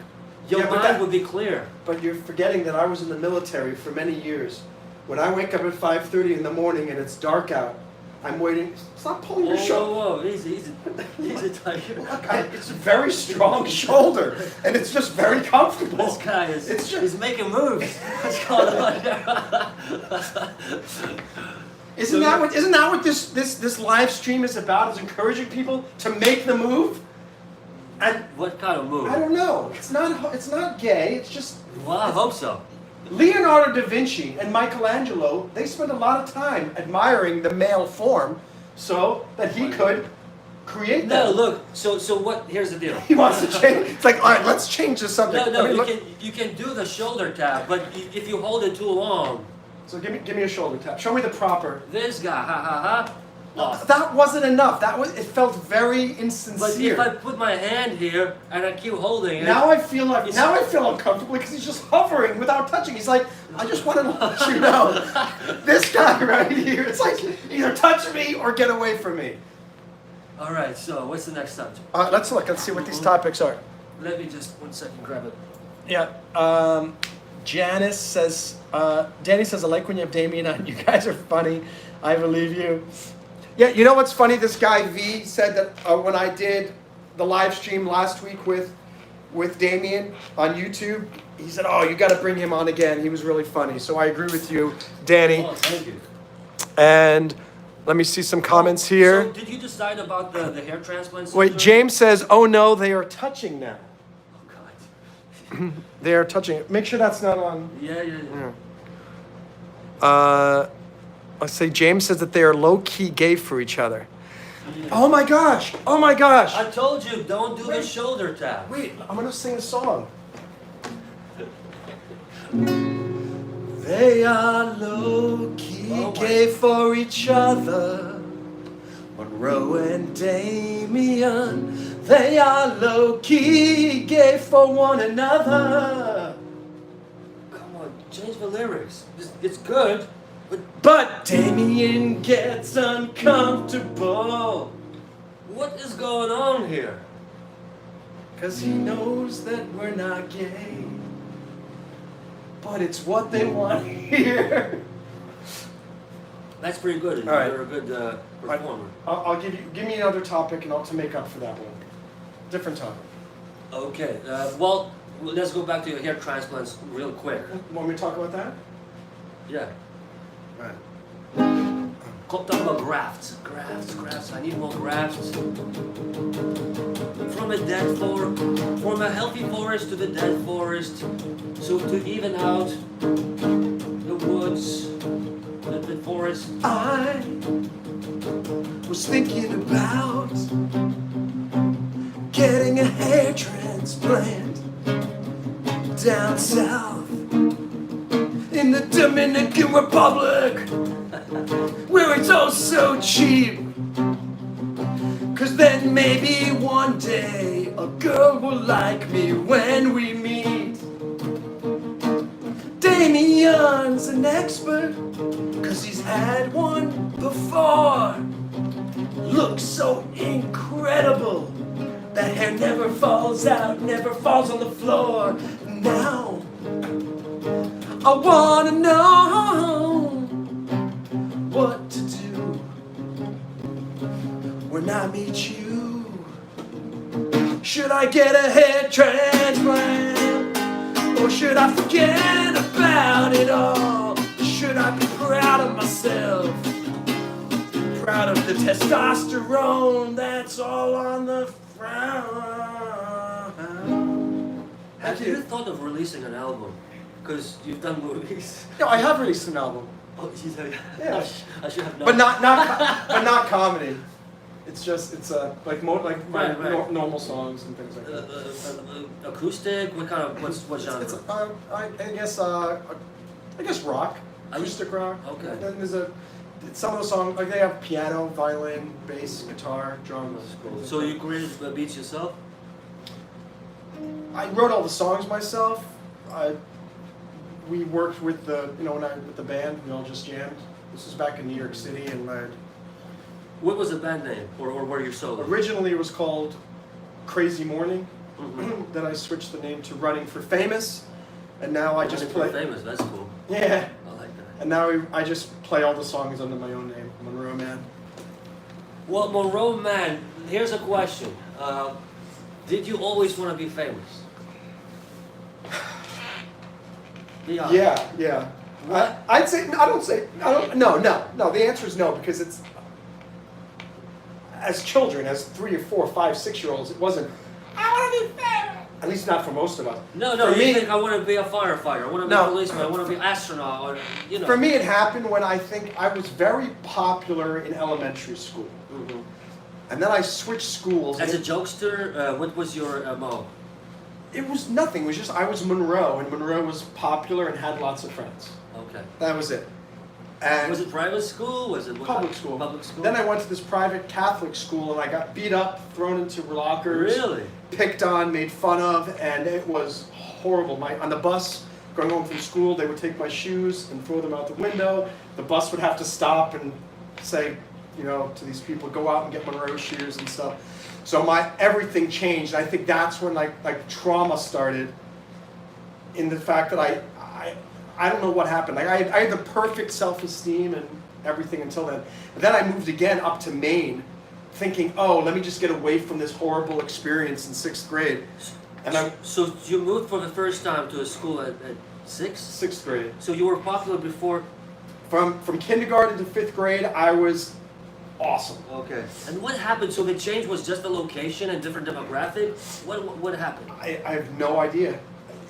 your mind would be clear. But you're forgetting that I was in the military for many years. When I wake up at 5:30 in the morning and it's dark out, I'm waiting. Stop pulling your shoulder. Whoa, easy, Tiger. Look, it's a very strong shoulder, and it's just very comfortable. This guy he's making moves. What's going on here? Isn't that what this live stream is about? Is encouraging people to make the move? And what kind of move? I don't know. It's not gay. It's just. Well, I hope so. Leonardo da Vinci and Michelangelo, they spent a lot of time admiring the male form so that he could create that. No, look, so what, here's the deal. He wants to change, it's like, all right, let's change the subject. No, you can do the shoulder tap, but if you hold it too long. So give me a shoulder tap. Show me the proper. This guy, ha ha ha. lost. That wasn't enough. It felt very But insincere. if I put my hand here and I keep holding it, Now I feel uncomfortable because he's just hovering without touching. He's like, I just want to let you know, this guy right here. It's like either touch me or get away from me. All right. So what's the next subject? Let's look. Let's see what these topics are. Let me just 1 second grab it. Yeah. Janice says, Danny says, I like when you have Damian on. You guys are funny. I believe you. Yeah, you know what's funny? This guy V said that when I did the live stream last week with Damian on YouTube, he said, oh, you got to bring him on again. He was really funny. So I agree with you, Danny. Oh, thank you. And let me see some comments here. So did you decide about the hair transplants? Wait, James says, oh no, they are touching now. Oh God. They are touching. Make sure that's not on. Yeah. Let's say James says that they are low-key gay for each other. Oh my gosh! Oh my gosh! I told you, don't do the shoulder tap. Wait, I'm gonna sing a song. They are low-key gay for each other. Monroe and Damian. They are low-key gay for one another. Come on, change the lyrics. It's good, But Damian gets uncomfortable. what is going on here? Cause he knows that we're not gay. But it's what they want to hear. That's pretty good. All right. You're a good performer. I'll give me another topic and I'll to make up for that one. Different topic. Okay. Well, let's go back to your hair transplants real quick. Want me to talk about that? Yeah. Right. Talk about grafts. Grafts. I need more grafts. From a dead forest, from a healthy forest to the dead forest. So to even out the woods, the forest. I was thinking about getting a hair transplant down south in the Dominican Republic, where it's all so cheap. Cause then maybe one day a girl will like me when we meet. Damian's an expert, cause he's had one before. Looks so incredible. That hair never falls out, never falls on the floor. Now, I wanna know what to do when I meet you. Should I get a hair transplant? Or should I forget about it all? Should I be proud of myself? Proud of the testosterone that's all on the front. Have you thought of releasing an album? Because you've done movies. No, I have released an album. Oh, geez, Yeah. I should have known. But not comedy. It's just like my Right. normal songs and things like that. Acoustic? What genre? It's I guess rock, acoustic rock. Okay. And then there's some of the songs like they have piano, violin, bass, guitar, drums. Cool. So you created the beats yourself? I wrote all the songs myself. We worked with the band. We all just jammed. This was back in New York City, and What was the band name, or were you solo? originally it was called Crazy Morning. Mm-hmm. Then I switched the name to Running for Famous, and now I just play. Famous. That's cool. Yeah, I like that. and now I just play all the songs under my own name, Monroe Mann. Well, Monroe Mann, here's a question. Did you always want to be famous? Yeah. What? I'd say no. The answer is no, because it's as children, as 3 or 4, 5, 6-year-olds, it wasn't. I want to be famous. At least not for most of us. No, For you me- think I want to be a firefighter, I want to be No. a policeman, I want to be an astronaut, or, you know. For me, it happened when I think I was very popular in elementary school, Mhm. and then I switched schools. As a jokester, what was your MO? It was nothing. It was just I was Monroe, and Monroe was popular and had lots of friends. Okay. That was it. And Was it private school? Was it public school. Public school. Then I went to this private Catholic school and I got beat up, thrown into lockers, Really? picked on, made fun of, and it was horrible. On the bus going home from school, they would take my shoes and throw them out the window. The bus would have to stop and say, you know, to these people, go out and get Monroe shoes and stuff. So everything changed. I think that's when like trauma started, in the fact that I don't know what happened. Like I had the perfect self-esteem and everything until then. And then I moved again up to Maine, thinking, oh, let me just get away from this horrible experience in 6th grade. And So you moved for the first time to a school at 6? 6th grade. So you were popular before? From kindergarten to 5th grade, I was awesome. Okay. And what happened? So the change was just the location and different demographic? What happened? I have no idea.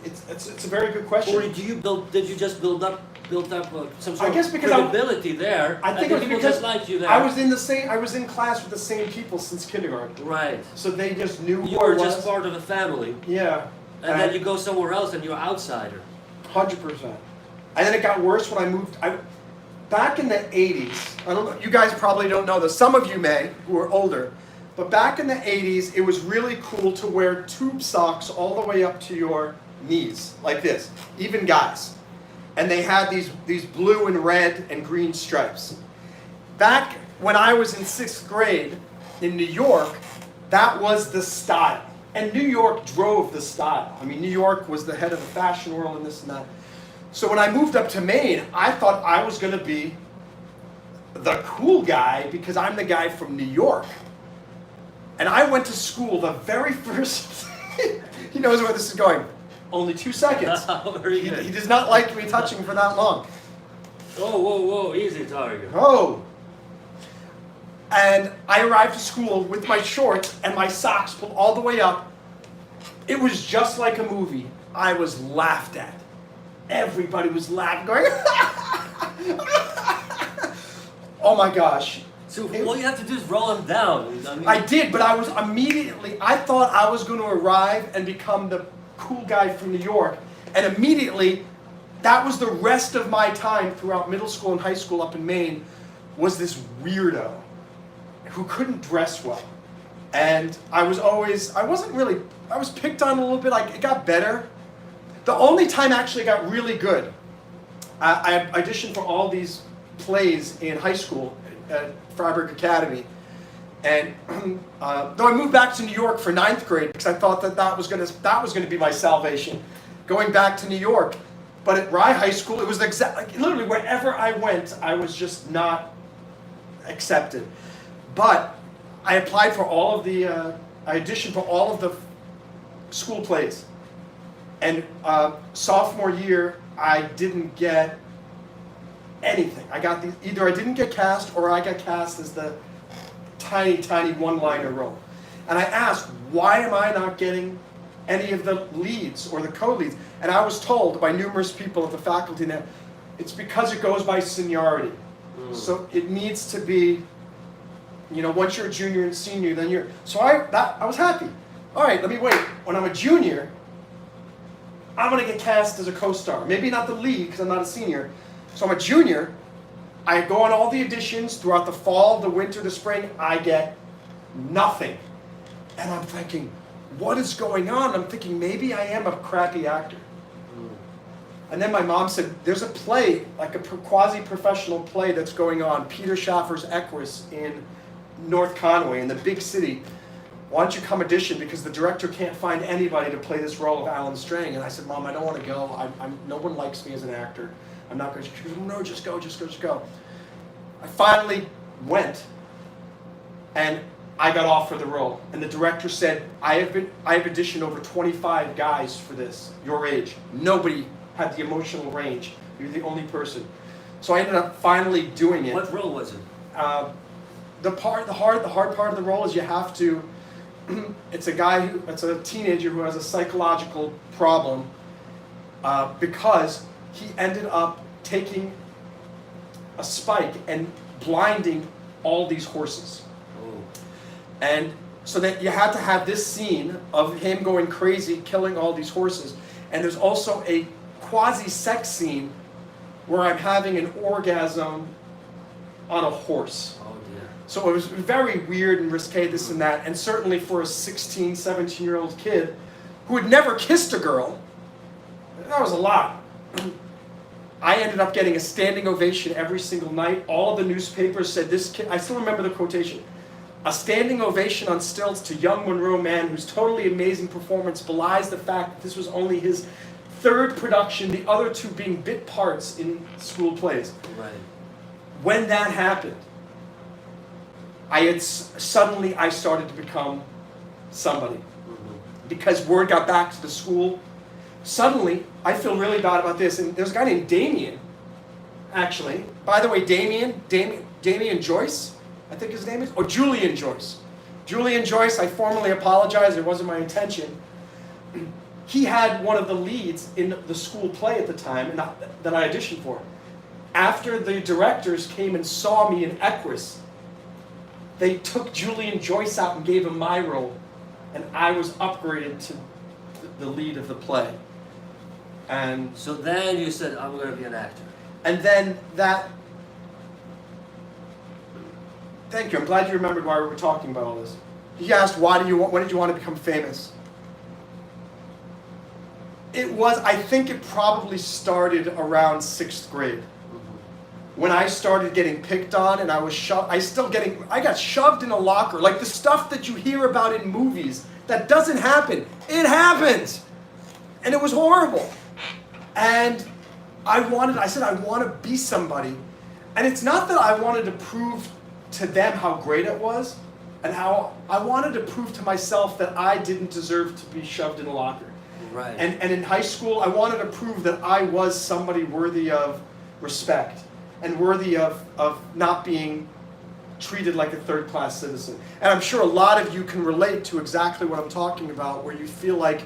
It's a very good question. Or did you just build up some sort I guess of because credibility there? I think and it was people because just liked you there. I was in class with the same people since kindergarten. Right. So they just knew You who I were was. just part of the family. Yeah. And then you go somewhere else and you're an outsider. 100%. And then it got worse when I moved. Back in the 80s, I don't know, you guys probably don't know this. Some of you may, who are older. But back in the 80s, it was really cool to wear tube socks all the way up to your knees, like this, even guys. And they had these blue and red and green stripes. Back when I was in 6th grade in New York, that was the style. And New York drove the style. I mean, New York was the head of the fashion world and this and that. So when I moved up to Maine, I thought I was going to be the cool guy because I'm the guy from New York. And I went to school the very first, he knows where this is going, only 2 seconds. Very good. He does not like me touching for that long. Oh, whoa, easy, Target. Oh. And I arrived to school with my shorts and my socks pulled all the way up. It was just like a movie. I was laughed at. Everybody was laughing, going, oh my gosh. So all you have to do is roll them down. I mean, I did, but I thought I was going to arrive and become the cool guy from New York. And immediately, that was the rest of my time throughout middle school and high school up in Maine, was this weirdo who couldn't dress well. And I was picked on a little bit. It got better. The only time actually got really good, I auditioned for all these plays in high school at Freiburg Academy. And though I moved back to New York for 9th grade because I thought that was going to be my salvation, going back to New York. But at Rye High School, it was literally wherever I went, I was just not accepted. But I applied for all of I auditioned for all of the school plays. And sophomore year, I didn't get anything. Either I didn't get cast or I got cast as the tiny, tiny one-liner role. And I asked, why am I not getting any of the leads or the co-leads? And I was told by numerous people at the faculty that it's because it goes by seniority. So it needs to be, once you're a junior and senior, then you're... So I was happy. All right, let me wait. When I'm a junior, I'm going to get cast as a co-star. Maybe not the lead because I'm not a senior. So I'm a junior. I go on all the auditions throughout the fall, the winter, the spring. I get nothing. And I'm thinking, what is going on? I'm thinking maybe I am a crappy actor. And then my mom said, there's a play, like a quasi-professional play that's going on, Peter Schaffer's Equus in North Conway, in the big city. Why don't you come audition? Because the director can't find anybody to play this role of Alan Strang. And I said, Mom, I don't want to go. No one likes me as an actor. I'm not going to. She goes, no, just go. I finally went, and I got offered the role. And the director said, I have auditioned over 25 guys for this, your age. Nobody had the emotional range. You're the only person. So I ended up finally doing it. What role was it? The hard part of the role is you have to. It's a teenager who has a psychological problem because he ended up taking a spike and blinding all these horses. Oh. And so that you had to have this scene of him going crazy, killing all these horses. And there's also a quasi-sex scene where I'm having an orgasm on a horse. Oh dear. So it was very weird and risque, this and that, and certainly for a 16, 17-year-old kid who had never kissed a girl, that was a lot. I ended up getting a standing ovation every single night. All the newspapers said this kid, I still remember the quotation, a standing ovation on stilts to young Monroe Mann, whose totally amazing performance belies the fact that this was only his third production, the other two being bit parts in school plays. Right. When that happened, suddenly I started to become somebody. Because word got back to the school. Suddenly, I feel really bad about this, and there's a guy named Damian, actually. By the way, Damian Joyce, I think his name is, or Julian Joyce. Julian Joyce, I formally apologize, it wasn't my intention. He had one of the leads in the school play at the time that I auditioned for. After the directors came and saw me in Equus, they took Julian Joyce out and gave him my role, and I was upgraded to the lead of the play. And so then you said, I'm going to be an actor. And then that... Thank you, I'm glad you remembered why we were talking about all this. He asked, when did you want to become famous? I think it probably started around 6th grade. When I started getting picked on and I was shoved, I got shoved in a locker. Like the stuff that you hear about in movies, that doesn't happen. It happens. And it was horrible. And I said, I want to be somebody. And it's not that I wanted to prove to them how great it was, and how I wanted to prove to myself that I didn't deserve to be shoved in a locker. Right. And in high school, I wanted to prove that I was somebody worthy of respect and worthy of not being treated like a third-class citizen. And I'm sure a lot of you can relate to exactly what I'm talking about, where you feel like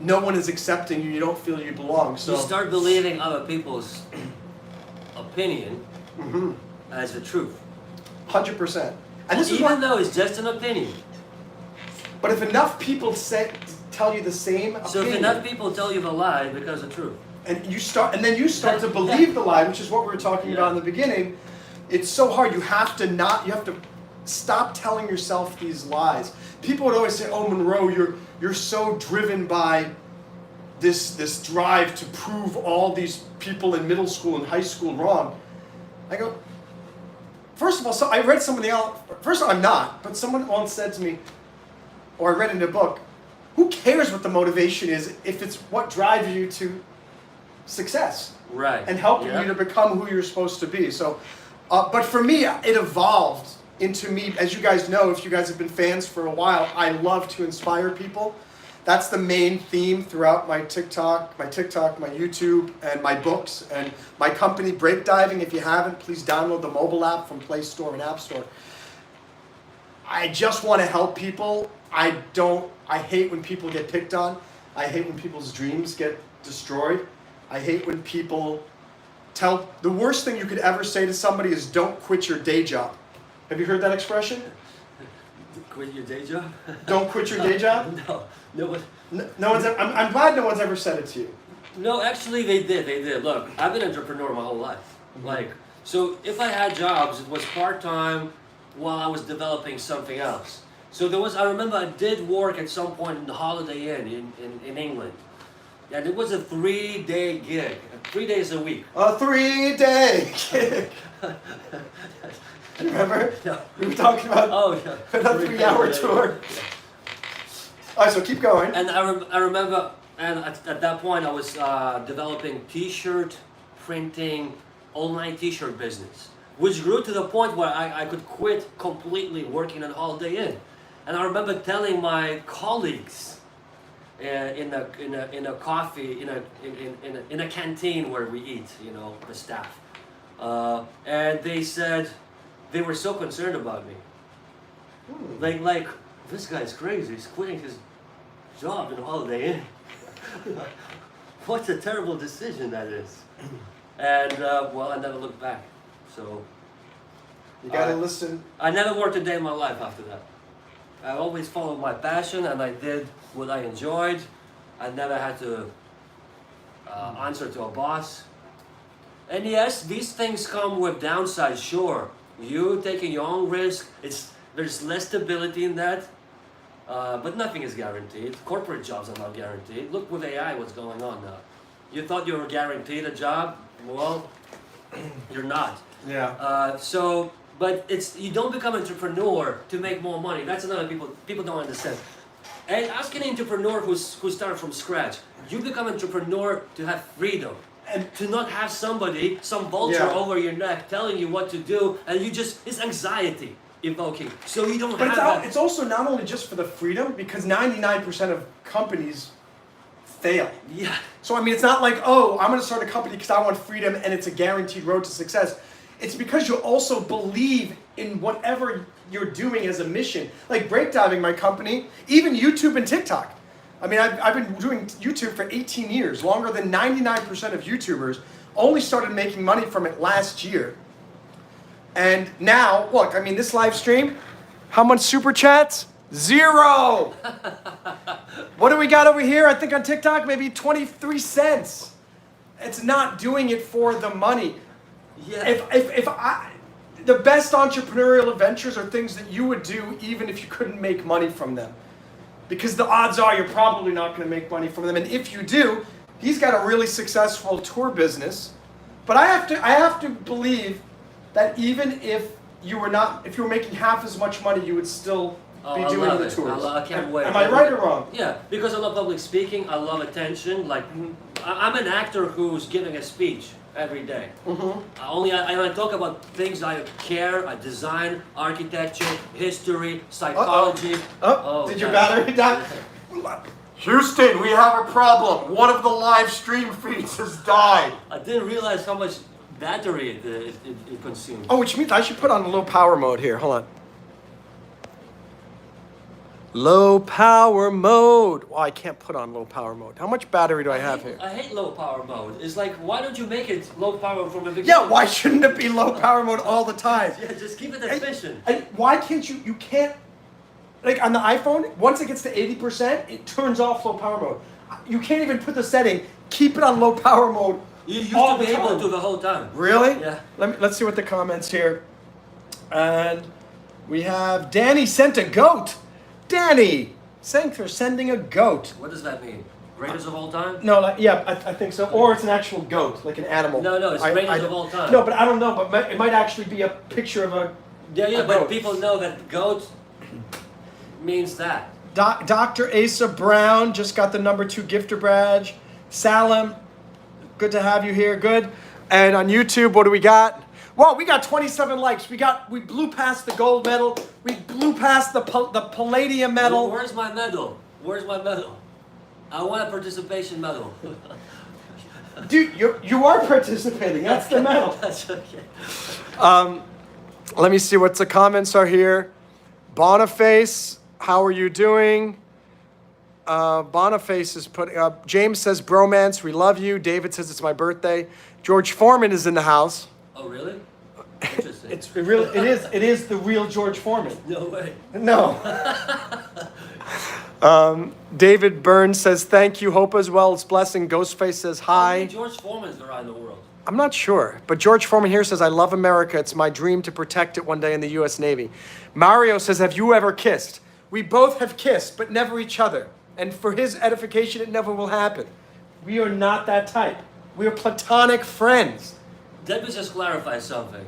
no one is accepting you, you don't feel you belong. So you start believing other people's opinion as the truth. 100%. And this Even though it's just an opinion. But if enough people tell you the same So opinion, if enough people tell you the lie, it becomes the truth. and then you start to believe the lie, which is what we were talking about in the beginning, it's so hard. You have to stop telling yourself these lies. People would always say, "Oh, Monroe, you're so driven by this drive to prove all these people in middle school and high school wrong." I go, first of all, I read somebody else. First of all, I'm not, but someone once said to me, or I read in a book, who cares what the motivation is if it's what drives you to success, right? And helping you to become who you're supposed to be. So, but for me, it evolved into me. As you guys know, if you guys have been fans for a while, I love to inspire people. That's the main theme throughout my TikTok, my YouTube, and my books, and my company, Break Diving. If you haven't, please download the mobile app from Play Store and App Store. I just want to help people. I hate when people get picked on. I hate when people's dreams get destroyed. I hate when people the worst thing you could ever say to somebody is, don't quit your day job. Have you heard that expression? Quit your day job? Don't quit your day job? No. No one's ever, I'm glad no one's ever said it to you. No, actually they did. Look, I've been an entrepreneur my whole life. So if I had jobs, it was part-time while I was developing something else. So I remember I did work at some point in the Holiday Inn in England. And it was a 3-day gig, 3 days a week. A 3-day gig. Do you remember? No. We were talking about a 3-hour tour. All right, so keep going. And I remember, and at that point I was developing T-shirt printing, online T-shirt business, which grew to the point where I could quit completely working at Holiday Inn. And I remember telling my colleagues in a coffee in a canteen where we eat, the staff, and they said they were so concerned about me. Like this guy's crazy. He's quitting his job in Holiday Inn. What a terrible decision that is. And I never looked back. So you gotta listen. I never worked a day in my life after that. I always followed my passion, and I did what I enjoyed. I never had to answer to a boss. And yes, these things come with downsides, sure. You taking your own risk, there's less stability in that. But nothing is guaranteed. Corporate jobs are not guaranteed. Look with AI what's going on now. You thought you were guaranteed a job? Well, you're not. Yeah. But you don't become an entrepreneur to make more money. That's another people don't understand. And ask an entrepreneur who started from scratch. You become an entrepreneur to have freedom. And to not have some vulture over your neck telling you what to do, and it's anxiety evoking. So you don't have it's also not only just for the freedom, because 99% of companies fail. Yeah. So I mean, it's not like, oh, I'm going to start a company because I want freedom and it's a guaranteed road to success. It's because you also believe in whatever you're doing as a mission. Like breakdiving, my company, even YouTube and TikTok. I mean, I've been doing YouTube for 18 years, longer than 99% of YouTubers. Only started making money from it last year. And now, look, I mean, this live stream, how much super chats? 0. What do we got over here? I think on TikTok, maybe 23 cents. It's not doing it for the money. Yeah. The best entrepreneurial adventures are things that you would do even if you couldn't make money from them. Because the odds are you're probably not going to make money from them. And if you do, he's got a really successful tour business. But I have to believe that even if you were making half as much money, you would still be doing the tours. I can't wait. Am I right or wrong? Yeah, because I love public speaking. I love attention. Like, I'm an actor who's giving a speech every day. I talk about things I care. I design, architecture, history, psychology. Did your battery die? Houston, we have a problem. One of the live stream feeds has died. I didn't realize how much battery it consumes. Oh, which means I should put on low power mode here. Hold on. Low power mode. Well, I can't put on low power mode. How much battery do I have here? I hate low power mode. It's like, why don't you make it low power from the beginning? Yeah, why shouldn't it be low power mode all the time? Yeah, just keep it efficient. And why can't you can't, like on the iPhone, once it gets to 80%, it turns off low power mode. You can't even put the setting, keep it on low power mode. You used to be able to the whole time. Really? Yeah. Let's see what the comments here. And we have Danny sent a goat. Danny, thanks for sending a goat. What does that mean? Greatest of all time? No, I think so. Or it's an actual goat, like an animal. No, it's greatest of all time. No, but I don't know. But it might actually be a picture of a but goat. People know that goat means that. Dr. Asa Brown just got the #2 gifter badge. Salam, good to have you here. Good. And on YouTube, what do we got? Whoa, we got 27 likes. We blew past the gold medal. We blew past the palladium medal. Where's my medal? I want a participation medal. Dude, you are participating. That's the medal. That's okay. Let me see what the comments are here. Boniface, how are you doing? Boniface is putting up. James says, bromance, we love you. David says, it's my birthday. George Foreman is in the house. Oh, really? Interesting. It is the real George Foreman. No way. No. David Burns says, thank you. Hope as well. It's blessing. Ghostface says, hi. How many George Foremans there are in the world? I'm not sure. But George Foreman here says, I love America. It's my dream to protect it one day in the U.S. Navy. Mario says, have you ever kissed? We both have kissed, but never each other. And for his edification, it never will happen. We are not that type. We are platonic friends. Let me just clarify something.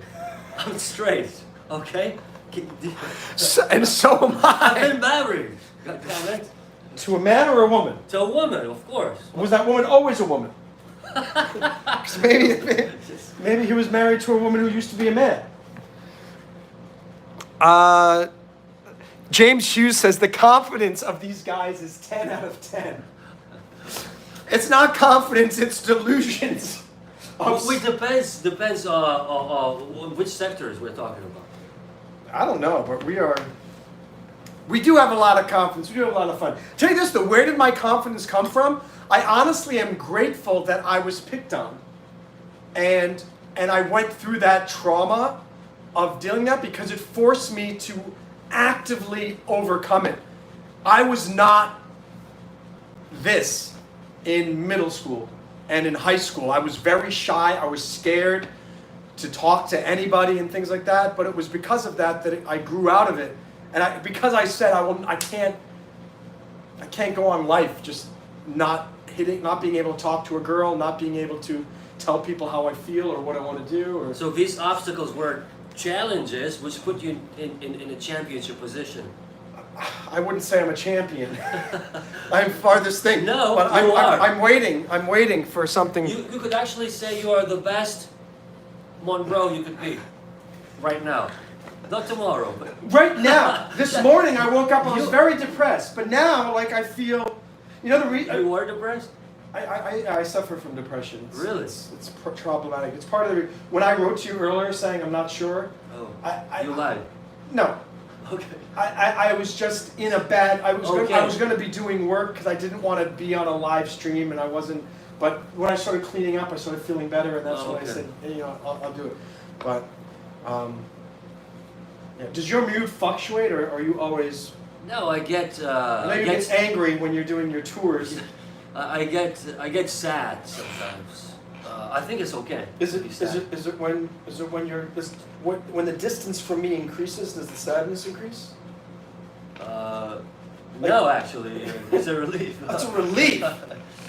I'm straight, okay? And so am I. I've been married. God damn it. To a man or a woman? To a woman, of course. Was that woman always a woman? 'Cause maybe he was married to a woman who used to be a man. James Hughes says the confidence of these guys is 10 out of 10. It's not confidence, it's delusions. It depends on which sectors we're talking about. I don't know, but we do have a lot of confidence. We do have a lot of fun. Tell you this though, where did my confidence come from? I honestly am grateful that I was picked on. And I went through that trauma of dealing that because it forced me to actively overcome it. I was not this in middle school. and in high school. I was very shy. I was scared to talk to anybody and things like that. But it was because of that I grew out of it. And because I said I can't go on life just not being able to talk to a girl, not being able to tell people how I feel or what I want to do. Or So these obstacles were challenges which put you in a championship position. I wouldn't say I'm a champion. I'm farthest thing. No, but you are. I'm waiting. I'm waiting for something. You could actually say you are the best Monroe you could be right now. Not tomorrow, but Right now, this morning I woke up. I was very depressed, but now, like, I feel, you know, you were depressed? I suffer from depression. Really? It's problematic. It's part of the. When I wrote to you earlier saying I'm not sure. Oh, you lied. No. Okay. I was just in a bad. I was Okay. going to be doing work because I didn't want to be on a live stream, and I wasn't. But when I started cleaning up, I started feeling better, and that's when I said, hey, you know, I'll do it. But, yeah. Does your mood fluctuate, or are you always? No, I get. I know you get angry when you're doing your tours. I get sad sometimes. I think it's okay. Is it when when the distance from me increases, does the sadness increase? No, actually, it's a relief. That's a relief.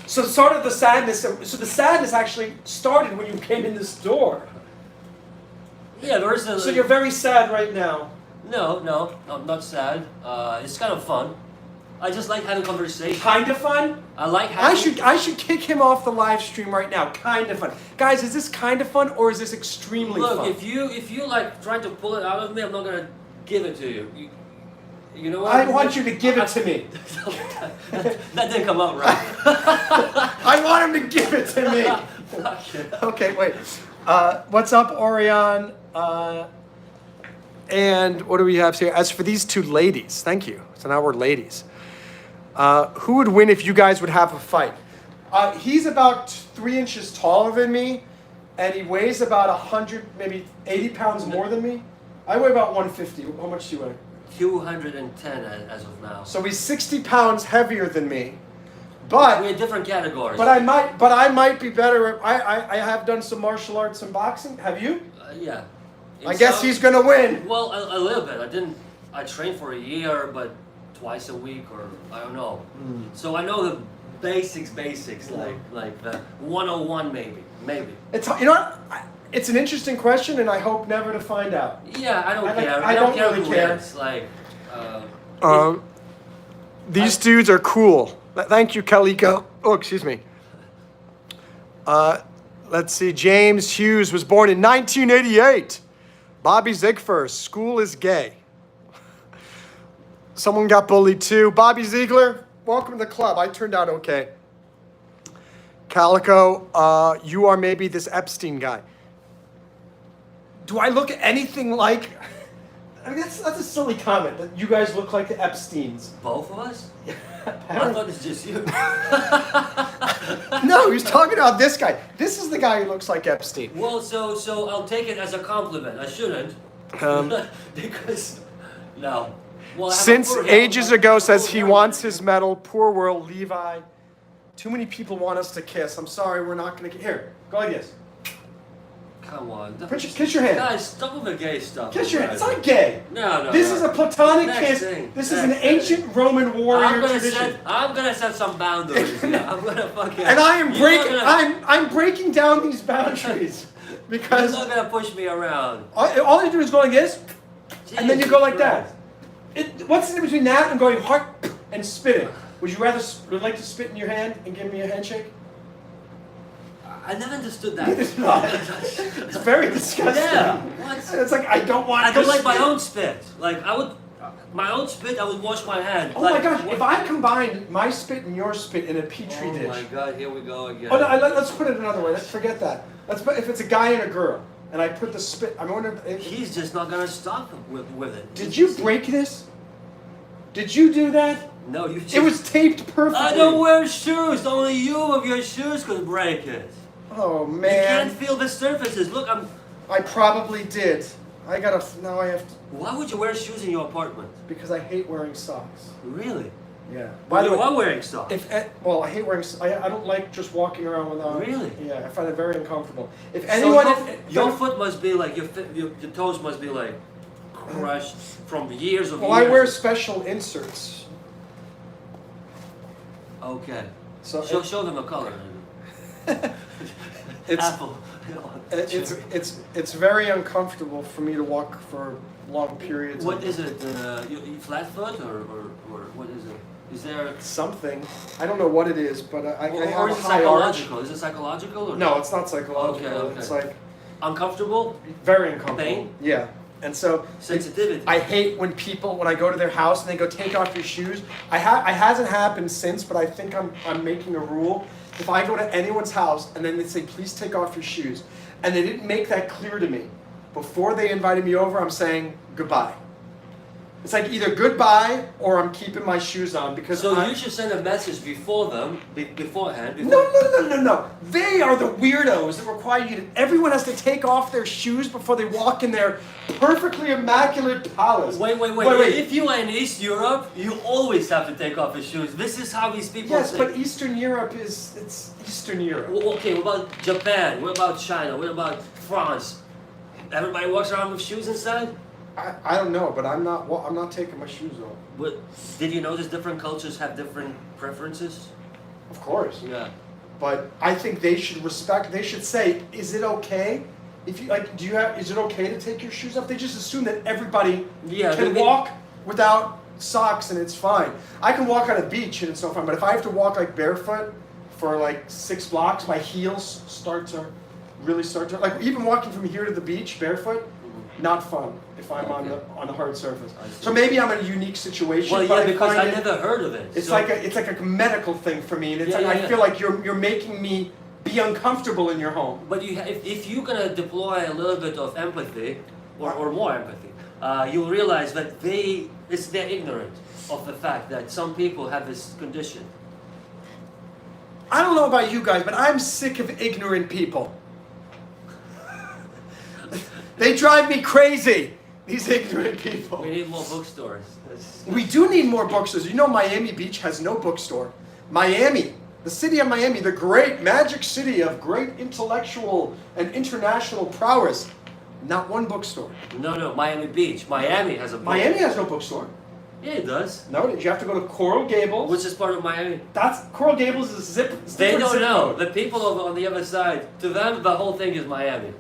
So the sadness actually started when you came in this door. Yeah, there is a. So you're very sad right now. No, I'm not sad. It's kind of fun. I just like having conversation. Kind of fun? I like having. I should kick him off the live stream right now. Kind of fun, guys. Is this kind of fun or is this extremely fun? Look, if you like trying to pull it out of me, I'm not gonna give it to you. You know what? I want you to give it to me. That didn't come out right. I want him to give it to me. Okay, wait. What's up, Orion? And what do we have here? As for these two ladies, thank you. So now we're ladies. Who would win if you guys would have a fight? He's about 3 inches taller than me, and he weighs about 100, maybe 80 pounds more than me. I weigh about 150. How much do you weigh? 210 as of now. So he's 60 pounds heavier than me. But we're in different categories. But I might be better. I have done some martial arts and boxing. Have you? Yeah. I guess he's gonna win. Well, a little bit. I trained for a year, but twice a week, or I don't know. So I know the basics, like the 101 maybe. It's, you know what? It's an interesting question, and I hope never to find out. Yeah, I don't care. I don't care really who care. wins. Like, these dudes are cool. Thank you, Kaliko. Oh, excuse me. Let's see. James Hughes was born in 1988. Bobby Ziegler, school is gay. Someone got bullied too. Bobby Ziegler, welcome to the club. I turned out okay. Calico, you are maybe this Epstein guy. Do I look anything like... I mean, that's a silly comment, that you guys look like the Epsteins. Both of us? I thought it's just you. No, he was talking about this guy. This is the guy who looks like Epstein. Well, so I'll take it as a compliment. I shouldn't. Because, no. Well, Since ages ago says he wants his medal. Poor world, Levi. Too many people want us to kiss. I'm sorry, we're not going to... Here, go like this. Come on. Kiss your hand. Guys, stop with the gay stuff. Kiss your hand. It's not gay. No. This is a platonic kiss. This is an ancient Roman warrior tradition. I'm gonna set some boundaries. Yeah, I'm gonna fucking. And I am breaking. I'm breaking down these boundaries because you're not gonna push me around. All you do is go like this, and then you go like Christ. that. What's the difference between that and going hard and spitting? Would you rather like to spit in your hand and give me a handshake? I never understood that. It's very disgusting. Yeah. What? It's like I don't want. I don't like my own spit. Like my own spit. I would wash my hand. Oh my gosh! If I combined my spit and your spit in a petri dish. Oh my god! Here we go again. Oh no! Let's put it another way. Let's forget that. If it's a guy and a girl, and I put the spit, I'm wondering. He's just not gonna stop with it. Did you break this? Did you do that? No, you. Just, it was taped perfectly. I don't wear shoes. Only you with your shoes could break it. Oh man! You can't feel the surfaces. Look, I probably did. I have to. Why would you wear shoes in your apartment? Because I hate wearing socks. Really? Yeah. But the you way, are wearing socks. well, I hate wearing. I don't like just walking around without. Really? Yeah, I find it very uncomfortable. If So anyone, your foot must be like your toes must be like crushed from years of. well, I years wear of- special inserts. Okay. So Show them a color. it's Apple. it's very uncomfortable for me to walk for long periods. What is it? You flat foot or what is it? Is there Something. I don't know what it is, but I or have a is it high arch. psychological? Is it psychological or No, it's not psychological. Okay. It's like uncomfortable? very uncomfortable. Pain? Yeah. And so Sensitivity. I hate when I go to their house and they go take off your shoes. It hasn't happened since, but I think I'm making a rule. If I go to anyone's house and then they say, please take off your shoes, and they didn't make that clear to me before they invited me over, I'm saying goodbye. It's like either goodbye or I'm keeping my shoes on because So you should send a message before them, beforehand. No. They are the weirdos that require you to. Everyone has to take off their shoes before they walk in their perfectly immaculate palace. Wait. If you are in East Europe, you always have to take off your shoes. This is how these people Yes, think. but Eastern Europe it's Eastern Europe. Well, okay, what about Japan? What about China? What about France? Everybody walks around with shoes inside? I don't know, but I'm not taking my shoes off. But did you notice different cultures have different preferences? Of course. Yeah. But I think they should respect. They should say, is it okay? If you like, is it okay to take your shoes off? They just assume that everybody can walk without socks and it's fine. I can walk on a beach and it's no fun. But if I have to walk like barefoot for like 6 blocks, my heels start to like even walking from here to the beach barefoot, not fun if I'm on the hard surface. So maybe I'm in a unique situation. Well, but yeah, because I find never heard of it. It's so. like a medical thing for me, and it's I feel like you're making me be uncomfortable in your home. But if you're gonna deploy a little bit of empathy, or more empathy, you'll realize that they're ignorant of the fact that some people have this condition. I don't know about you guys, but I'm sick of ignorant people. They drive me crazy, these ignorant people. We need more bookstores. We do need more bookstores. You know Miami Beach has no bookstore. Miami, the city of Miami, the great magic city of great intellectual and international prowess, not one bookstore. No, Miami Beach. Miami has a bookstore. Miami has no bookstore. Yeah, it does. No, you have to go to Coral Gables. Which is part of Miami. Coral Gables is They don't know. The people over on the other side, to them, the whole thing is Miami.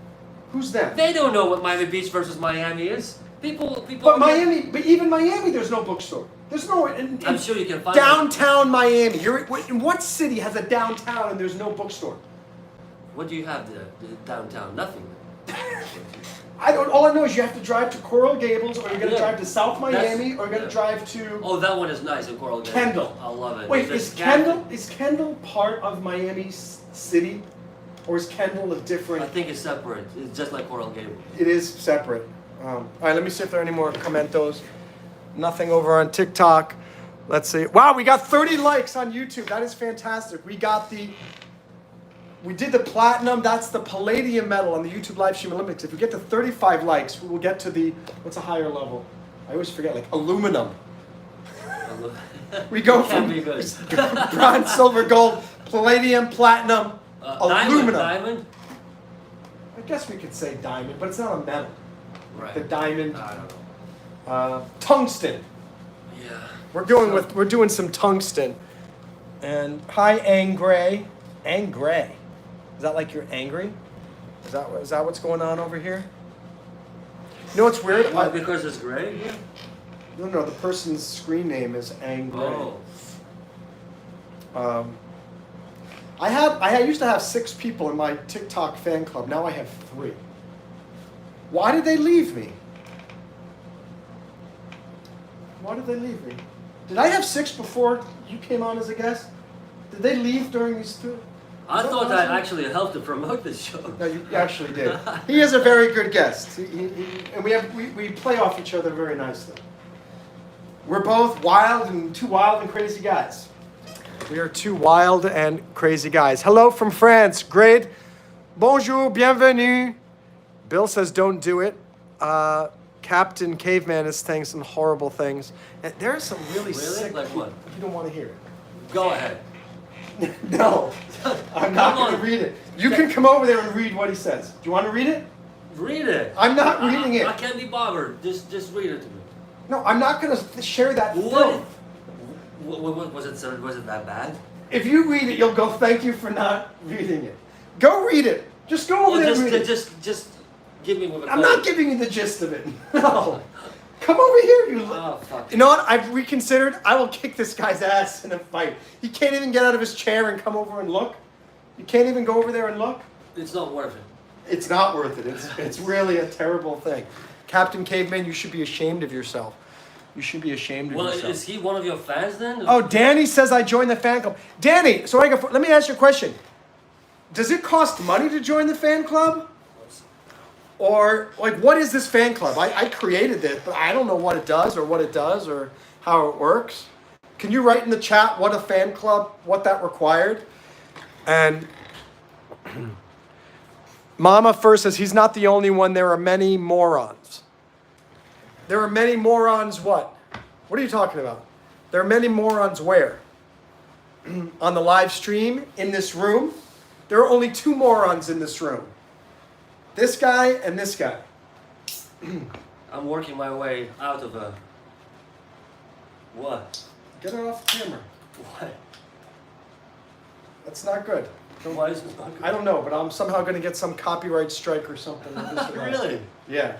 Who's them? They don't know what Miami Beach versus Miami is. People. But even Miami, there's no bookstore. There's no. I'm sure you can find downtown Miami. In what city has a downtown and there's no bookstore? What do you have there? Downtown? Nothing. All I know is you have to drive to Coral Gables, or you're going to drive to South Miami, or you're going to drive to. Oh, that one is nice in Coral Gables. Kendall. I love it. Wait, is Kendall part of Miami City, or is Kendall a different? I think it's separate. It's just like Coral Gables. It is separate. All right, let me see if there are any more commentos. Nothing over on TikTok. Let's see. Wow, we got 30 likes on YouTube. That is fantastic. We did the platinum. That's the palladium medal on the YouTube live stream Olympics. If we get to 35 likes, we will get to what's a higher level? I always forget, like aluminum. We go from bronze, silver, gold, palladium, platinum, aluminum. Diamond? I guess we could say diamond, but it's not a metal. Right. The diamond. I don't know. Tungsten. Yeah. We're doing some tungsten. And hi, Angray. Angray. Is that like you're angry? Is that what's going on over here? You know what's weird? Why, because it's gray? Yeah. No, the person's screen name is Angray. Oh. I used to have 6 people in my TikTok fan club. Now I have 3. Why did they leave me? Why did they leave me? Did I have 6 before you came on as a guest? Did they leave during these 2? I thought that actually helped to promote this show. No, you actually did. He is a very good guest, and we play off each other very nicely. We're both two wild and crazy guys. We are 2 wild and crazy guys. Hello from France. Great. Bonjour, bienvenue. Bill says don't do it. Captain Caveman is saying some horrible things. And there are some really sick. Like what? You don't want to hear it. Go ahead. No, I'm not going to read it. You can come over there and read what he says. Do you want to read it? Read it. I'm not reading it. I can't be bothered. Just read it to me. No, I'm not going to share that film. What was it that bad? If you read it, you'll go, thank you for not reading it. Go read it. Just go over there and read it. Just give me what I'm not giving you the gist of it. No. Come over here, you. Oh, fuck. You know what? I've reconsidered. I will kick this guy's ass in a fight. He can't even get out of his chair and come over and look. You can't even go over there and look. It's not worth it. It's not worth it. It's really a terrible thing. Captain Caveman, you should be ashamed of yourself. You should be ashamed of yourself. Well, is he one of your fans then? Oh, Danny says I joined the fan club. Danny, so let me ask you a question. Does it cost money to join the fan club? Or, like, what is this fan club? I created this, but I don't know what it does or how it works. Can you write in the chat what a fan club, what that required? And Mama first says he's not the only one. There are many morons. There are many morons what? What are you talking about? There are many morons where? On the live stream, in this room? There are only 2 morons in this room. This guy and this guy. I'm working my way out of a... What? Get it off camera. What? That's not good. Why is it not good? I don't know, but I'm somehow going to get some copyright strike or something. Really? Yeah.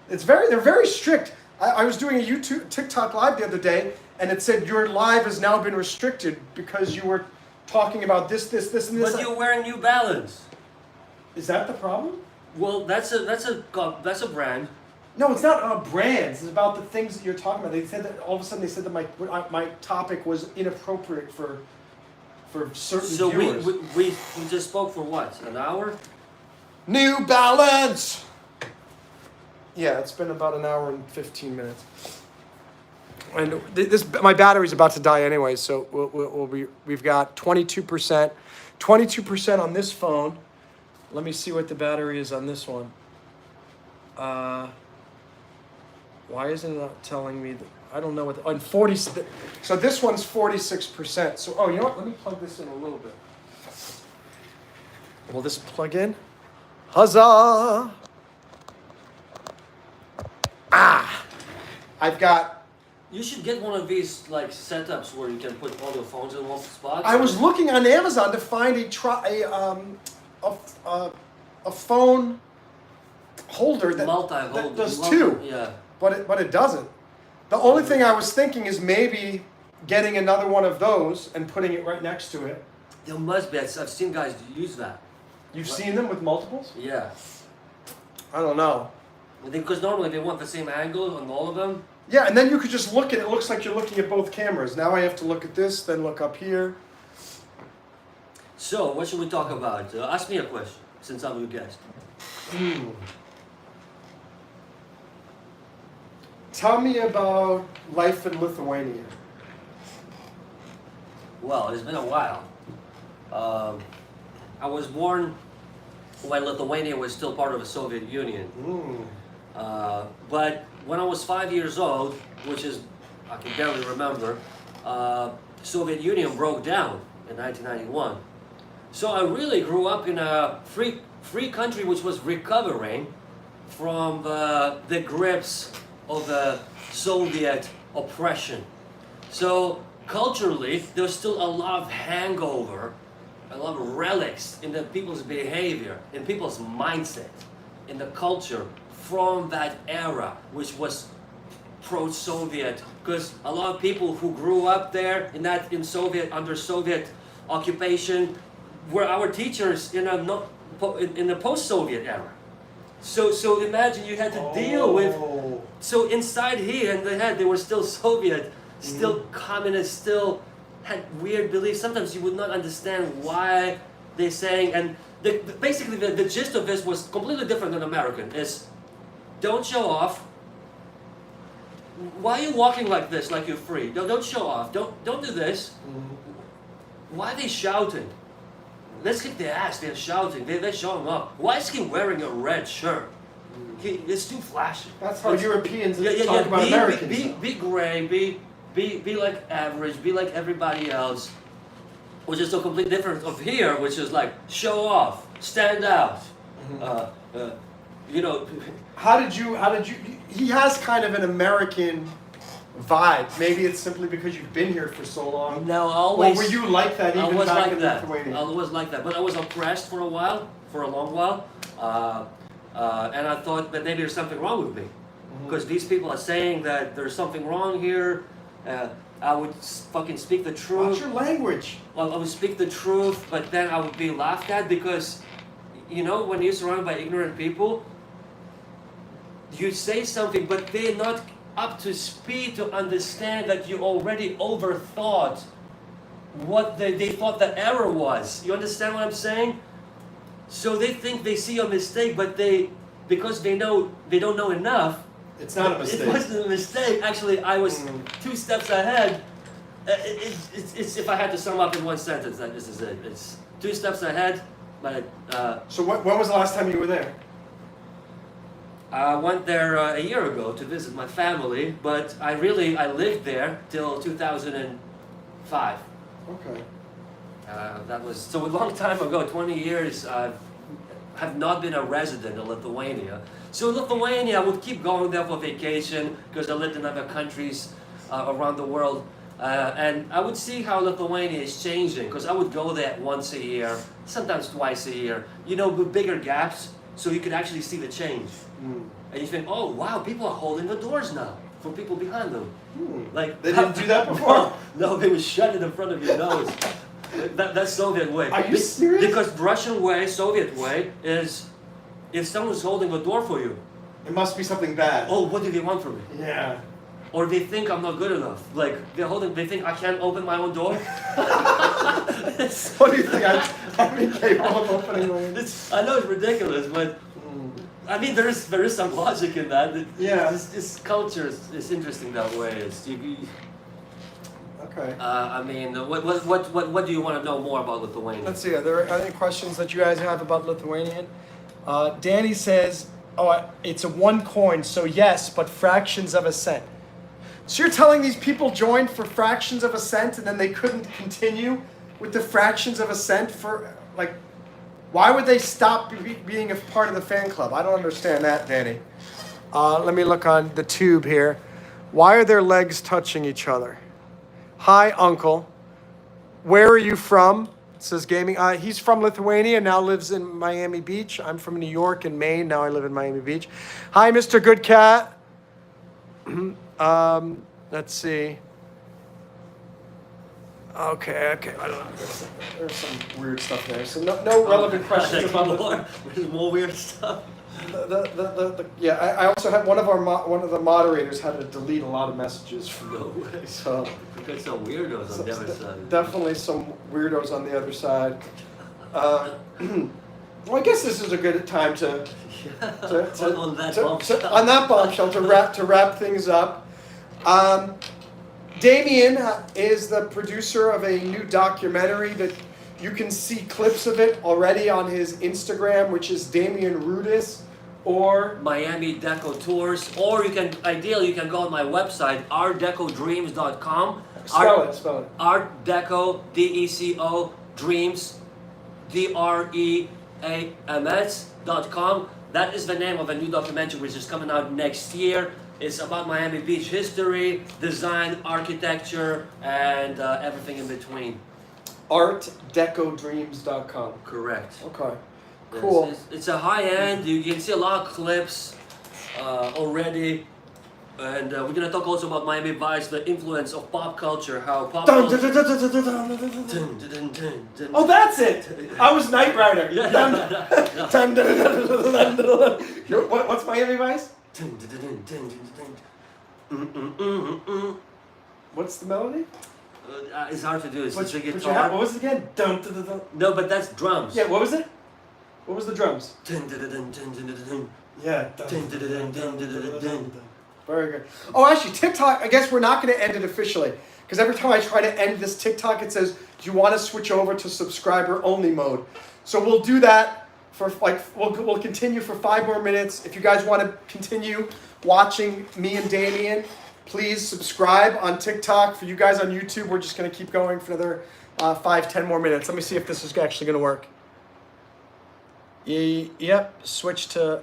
They're very strict. I was doing a TikTok live the other day, and it said your live has now been restricted because you were talking about this, and this. But you're wearing New Balance. Is that the problem? Well, that's a brand. No, it's not brands. It's about the things that you're talking about. They said that all of a sudden they said that my topic was inappropriate for certain viewers. So we just spoke for what? An hour? New Balance. Yeah, it's been about an hour and 15 minutes. And my battery's about to die anyway, so we've got 22%. 22% on this phone. Let me see what the battery is on this one. Why isn't it not telling me that? I don't know what. On 40. So this one's 46%. So you know what? Let me plug this in a little bit. Will this plug in? Huzzah! I've got. You should get one of these like setups where you can put all your phones in one spot. I was looking on Amazon to find a phone holder that does 2. Yeah. But it doesn't. The only thing I was thinking is maybe getting another one of those and putting it right next to it. There must be. I've seen guys use that. You've seen them with multiples? Yeah. I don't know. Because normally they want the same angle on all of them. Yeah, and then you could just look at it. It looks like you're looking at both cameras. Now I have to look at this, then look up here. So, what should we talk about? Ask me a question, since I'm your guest. Tell me about life in Lithuania. Well, it's been a while. I was born when Lithuania was still part of the Soviet Union. But when I was 5 years old, which is, I can barely remember, Soviet Union broke down in 1991. So I really grew up in a free country which was recovering from the grips of the Soviet oppression. So culturally, there's still a lot of hangover, a lot of relics in the people's behavior, in people's mindset, in the culture from that era, which was pro-Soviet. Because a lot of people who grew up there under Soviet occupation were our teachers in the post-Soviet era. So imagine you had to deal with. So inside here in the head, they were still Soviet, still communist, still had weird beliefs. Sometimes you would not understand why they're saying. And basically, the gist of this was completely different than American. Is don't show off. Why are you walking like this, like you're free? Don't show off. Don't do this. Why are they shouting? Let's kick their ass. They're shouting. They're showing off. Why is he wearing a red shirt? It's too flashy. That's how Europeans talk Yeah. about Americans. Be gray. Be like average. Be like everybody else. Which is so completely different of here, which is like show off, stand out. You know. How did you? He has kind of an American vibe. Maybe it's simply because you've been here for so long. No, always. Or were you like that even back in Lithuania? I was like that, but I was oppressed for a long while, and I thought that maybe there's something wrong with me, because these people are saying that there's something wrong here. I would fucking speak the truth. What's your language? Well, I would speak the truth, but then I would be laughed at because, you know, when you're surrounded by ignorant people, you say something, but they're not up to speed to understand that you already overthought what they thought the error was. You understand what I'm saying? So they think they see a mistake, but because they don't know enough. It's not a mistake. It wasn't a mistake. Actually, I was 2 steps ahead. It's if I had to sum up in one sentence, that this is it. It's 2 steps ahead, but. So when was the last time you were there? I went there a year ago to visit my family, but I lived there till 2005. Okay. That was so a long time ago, 20 years. I have not been a resident in Lithuania. So Lithuania, I would keep going there for vacation because I lived in other countries around the world. And I would see how Lithuania is changing because I would go there once a year, sometimes twice a year, you know, with bigger gaps so you could actually see the change. And you think, oh wow, people are holding the doors now for people behind them. Like they didn't do that before? No, they would shut it in front of your nose. That's Soviet way. Are you serious? Because Russian way, Soviet way is if someone's holding a door for you. It must be something bad. Oh, what do they want from me? Yeah. Or they think I'm not good enough. Like they think I can't open my own door. What do you think? I'm incapable of opening my own. I know it's ridiculous, but I mean there is some logic in that. Yeah. This culture is interesting that way. Okay. I mean, what do you want to know more about Lithuania? Let's see. Are there any questions that you guys have about Lithuanian? Danny says, "Oh, it's a one coin, so yes, but fractions of a cent." So you're telling these people joined for fractions of a cent and then they couldn't continue with the fractions of a cent for, like, why would they stop being a part of the fan club? I don't understand that, Danny. Let me look on the tube here. Why are their legs touching each other? Hi, uncle. Where are you from? It says gaming. He's from Lithuania, now lives in Miami Beach. I'm from New York and Maine. Now I live in Miami Beach. Hi, Mr. Good Cat. Let's see. Okay. I don't know. There's some weird stuff there. So no relevant questions about There's more weird stuff. Yeah, I also had one of the moderators had to delete a lot of messages from No way. So You got some weirdos on the other side. definitely some weirdos on the other side. Well, I guess this is a good time to On that bombshell. on that bombshell to wrap things up. Damian is the producer of a new documentary that you can see clips of it already on his Instagram, which is Damian Rudis, or Miami Deco Tours, or you can go on my website, artdecodreams.com. spell it. Art Deco, DECO, Dreams, DREAMS.com. That is the name of a new documentary which is coming out next year. It's about Miami Beach history, design, architecture, and everything in between. artdecodreams.com. Correct. Okay. Cool. It's a high end. You can see a lot of clips already. And we're going to talk also about Miami Vice, the influence of pop culture, how pop culture... Oh, that's it! I was Knight Rider. What's Miami Vice? What's the melody? It's hard to do. It's What a guitar. was it again? No, but that's drums. Yeah, what was it? What was the drums? Yeah. Very good. Oh, actually, TikTok, I guess we're not going to end it officially. Because every time I try to end this TikTok, it says, do you want to switch over to subscriber only mode? So we'll do that for like we'll continue for 5 more minutes. If you guys want to continue watching me and Damian, please subscribe on TikTok. For you guys on YouTube, we're just gonna keep going for another 5-10 more minutes. Let me see if this is actually gonna work. Yep. Switch to.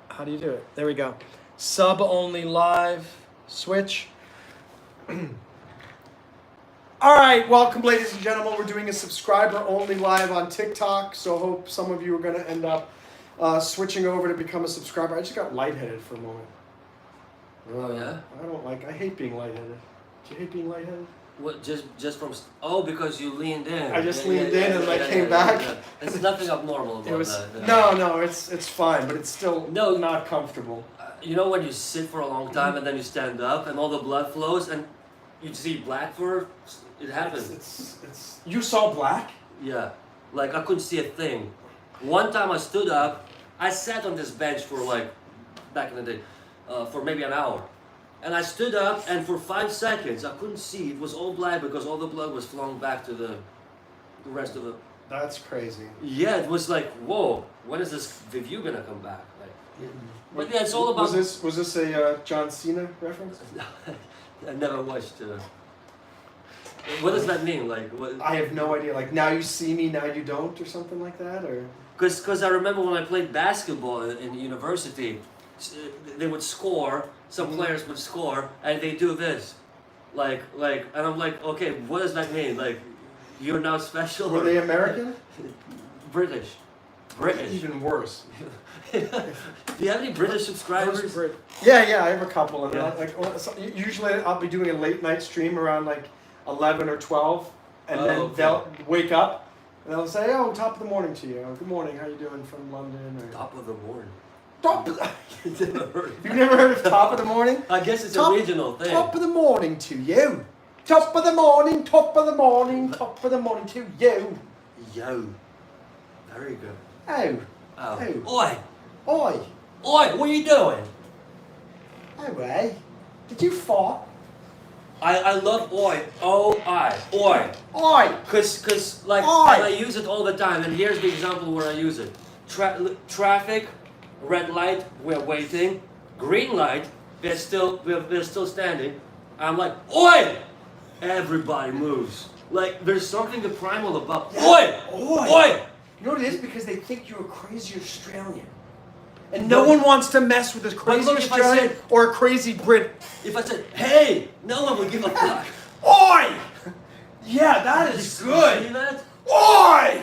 How do you do it? There we go. Sub only live. Switch. All right, welcome, ladies and gentlemen. We're doing a subscriber only live on TikTok, so I hope some of you are going to end up switching over to become a subscriber. I just got lightheaded for a moment. Oh yeah. I hate being lightheaded. Do you hate being lightheaded? What? Just from? Because you leaned in. I just leaned in and I came back. Yeah. There's nothing abnormal about that. No, it's fine, but it's still not comfortable. You know when you sit for a long time and then you stand up and all the blood flows and you see black fur? It happens. It's you saw black? Yeah, like I couldn't see a thing. One time I stood up, I sat on this bench for like, back in the day, for maybe an hour. And I stood up and for 5 seconds I couldn't see. It was all black because all the blood was flowing back to the rest of the... That's crazy. Yeah, it was like, whoa, when is this view gonna come back? Like, but yeah, it's all about... Was this a John Cena reference? I never watched... What does that mean? Like, what? I have no idea. Like, now you see me, now you don't, or something like that, or? Because I remember when I played basketball in university, they would score. Some players would score, and they do this, and I'm like, okay, what does that mean? Like, you're now special. Were they American? British. Even worse. Do you have any British subscribers? Yeah, I have a couple. And Yeah. usually I'll be doing a late night stream around like 11 or 12, and then they'll wake up and they'll say, "Oh, top of the morning to you. Good morning. How you doing from London?" Or, Top of the morning. You've never heard of top of the morning? I guess it's a regional thing. Top of the morning to you. Top of the morning. Top of the morning. Top of the morning to you. Yo. Very good. Oh. Oi. Oi. Oi, what are you doing? Hey, did you fart? I love oi. O-I. Oi. Oi. Cause like Oi. and I use it all the time, and here's the example where I use it. Traffic, red light, we're waiting. Green light, we're still standing. I'm like, oi! Everybody moves. Like there's something primal about oi! Oi! You know what it is? Because they think you're a crazy Australian. And no one wants to mess with a crazy Australian or a crazy Brit. If I said, hey, no one would give a fuck. Oi! Yeah, that is good. See that? Oi!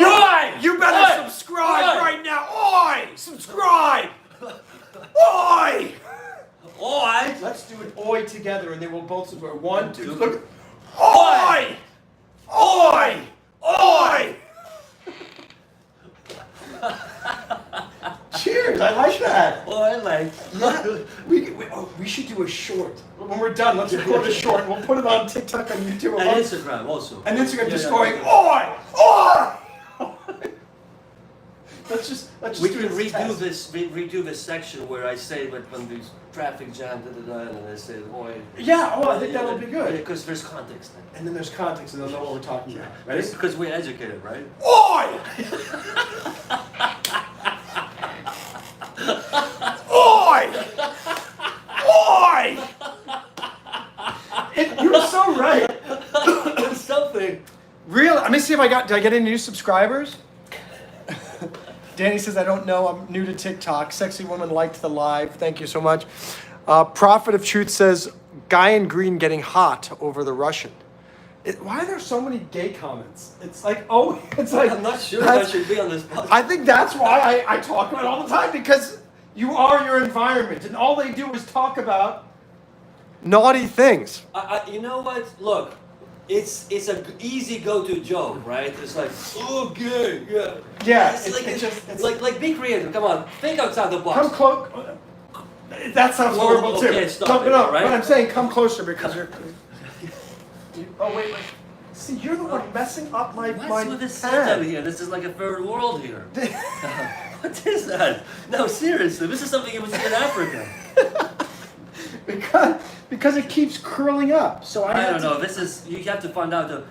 Oi! You better subscribe right now. Oi! Subscribe! Oi! Oi! Let's do an oi together and then we'll both subscribe. 1, 2, look. Oi! Oi! Oi! Cheers! I like that. Oi, like. Yeah, we should do a short. When we're done, let's record a short. We'll put it on TikTok, on YouTube, And Instagram also. And Instagram just going oi, oi. Let's just We do can this redo this section where I say when there's traffic jam, and I say oi. Yeah, I think that would be good. Because there's context then. And then there's context, and they'll know what we're talking about. Ready? Because we're educated, right? Oi! Oi! Oi! You're so right. There's something. Really? Let me see if did I get any new subscribers? Danny says, I don't know, I'm new to TikTok. Sexy woman liked the live. Thank you so much. Prophet of Truth says, guy in green getting hot over the Russian. Why are there so many gay comments? It's like, I'm not sure if I should be on this podcast. I think that's why I talk about it all the time, because you are your environment, and all they do is talk about naughty things. You know what? Look, it's an easy go-to joke, right? It's like, oh, gay, yeah. Yeah, It's like be creative. Come on, think outside the box. Come close. That sounds horrible too. Okay, stop it, no, right? but I'm saying come closer because you're. Oh wait. See, you're the one messing up my What's with this pen. setup here? This is like a third world here. What is that? No, seriously, this is something you would see in Africa. because it keeps curling up. So I don't know. This is you have to find out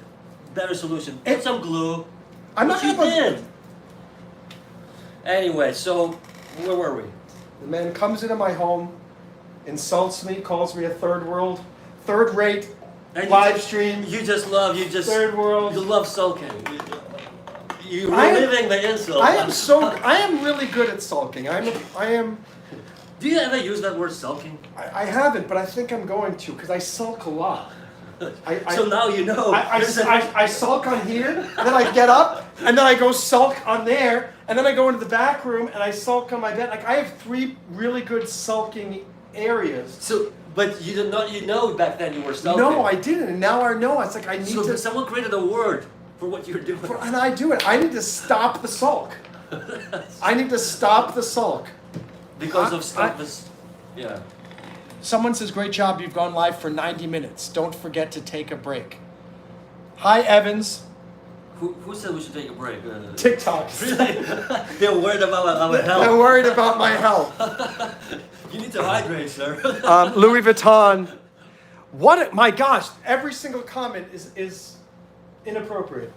better solution. Put some glue. I'm not Which you gonna did. Anyway, so where were we? The man comes into my home, insults me, calls me a third-rate And live stream. You just love. Third world. You love sulking. You're I am- reliving the insult. I am really good at sulking. I am. Do you ever use that word sulking? I haven't, but I think I'm going to because I sulk a lot. So now you know. I sulk on here, then I get up, and then I go sulk on there, and then I go into the back room and I sulk on my bed. Like I have 3 really good sulking areas. So, but you did not. You know back then you were sulking. No, I didn't, and now I know. It's like I need So to. someone created a word for what you're doing. And I do it. I need to stop the sulk. I need to stop the sulk. Because of stuff. This, yeah. Someone says, great job, you've gone live for 90 minutes. Don't forget to take a break. Hi, Evans. Who said we should take a break? TikTok. Really? They're worried about our health. I'm worried about my health. You need to hydrate, sir. Louis Vuitton. My gosh, every single comment is inappropriate.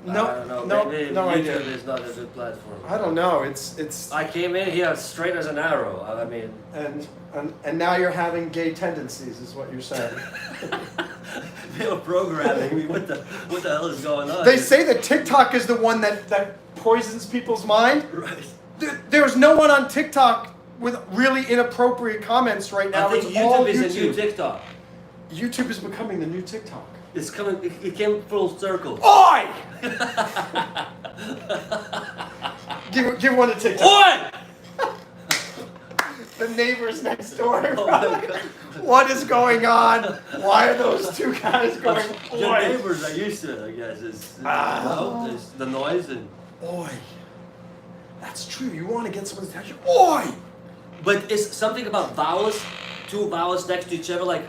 I don't know. Maybe no YouTube idea. is not a good platform. I don't know. It's I came in here straight as an arrow. I mean, and now you're having gay tendencies, is what you're saying. they were programming me. What the hell is going on? They say that TikTok is the one that poisons people's mind. Right. There's no one on TikTok with really inappropriate comments right now. I think It's all YouTube is a new TikTok. YouTube is becoming the new TikTok. It's coming. It came full circle. Oi! give one to TikTok. Oi! The neighbors next door. Oh my God. What is going on? Why are those 2 guys going? Your Oi! neighbors are used to it, I guess. It's the noise and. Oi! That's true. You want to get someone's attention? Oi! But it's something about vowels, 2 vowels next to each other, like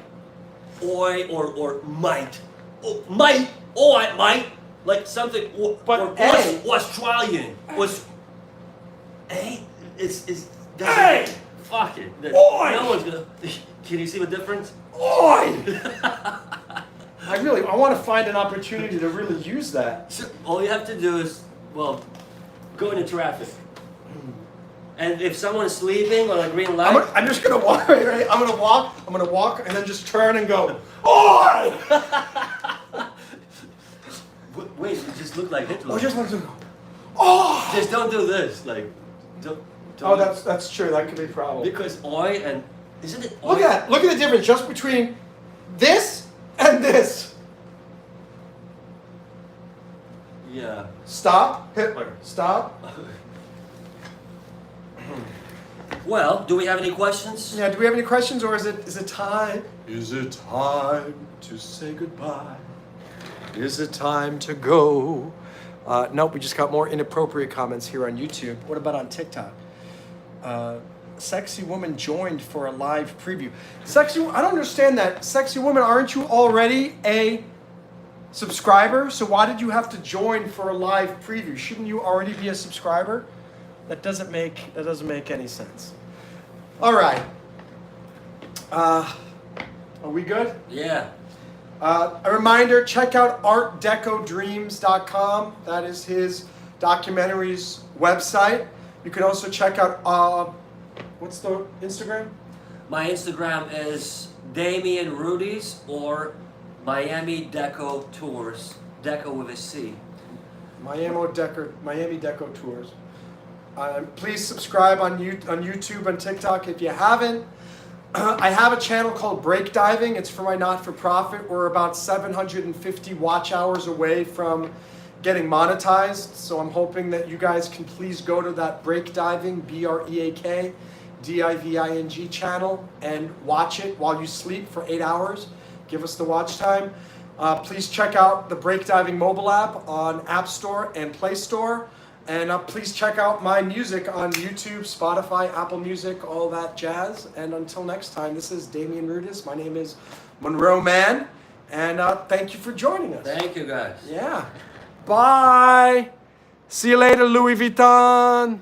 oi or might. Oh, might, oi, might, like something. But or A. Australian was. A. It's. Hey! Fuck it. Oi! No one's gonna. Can you see the difference? Oi! I want to find an opportunity to really use that. So all you have to do is, well, go into traffic. And if someone's sleeping on a green light, I'm just gonna walk. Right? I'm gonna walk, and then just turn and go. Oi! wait, you just look like Hitler. I just want to go. Oh! Just don't do this, like, don't. Oh, that's true. That could be a problem. Because oi and isn't it? Oi? Look at the difference just between this and this. Yeah. Stop, Hitler. Stop. Well, do we have any questions? Yeah. Do we have any questions, or is it time? Is it time to say goodbye? Is it time to go? Nope. We just got more inappropriate comments here on YouTube. What about on TikTok? Sexy woman joined for a live preview. I don't understand that. Sexy woman, aren't you already a subscriber? So why did you have to join for a live preview? Shouldn't you already be a subscriber? That doesn't make any sense. All right. Are we good? Yeah. A reminder, check out artdecodreams.com. That is his documentaries website. You can also check out, what's the Instagram? My Instagram is Damian Rudy's or Miami Deco Tours. Deco with a C. Miami Deco Tours. Please subscribe on YouTube and TikTok if you haven't. I have a channel called Break Diving. It's for my not-for-profit. We're about 750 watch hours away from getting monetized. So I'm hoping that you guys can please go to that Break Diving, BREAKDIVING channel and watch it while you sleep for 8 hours. Give us the watch time. Please check out the Break Diving mobile app on App Store and Play Store. And please check out my music on YouTube, Spotify, Apple Music, all that jazz. And until next time, this is Damian Rudis. My name is Monroe Mann. And thank you for joining us. Thank you, guys. Yeah. Bye. See you later, Louis Vuitton.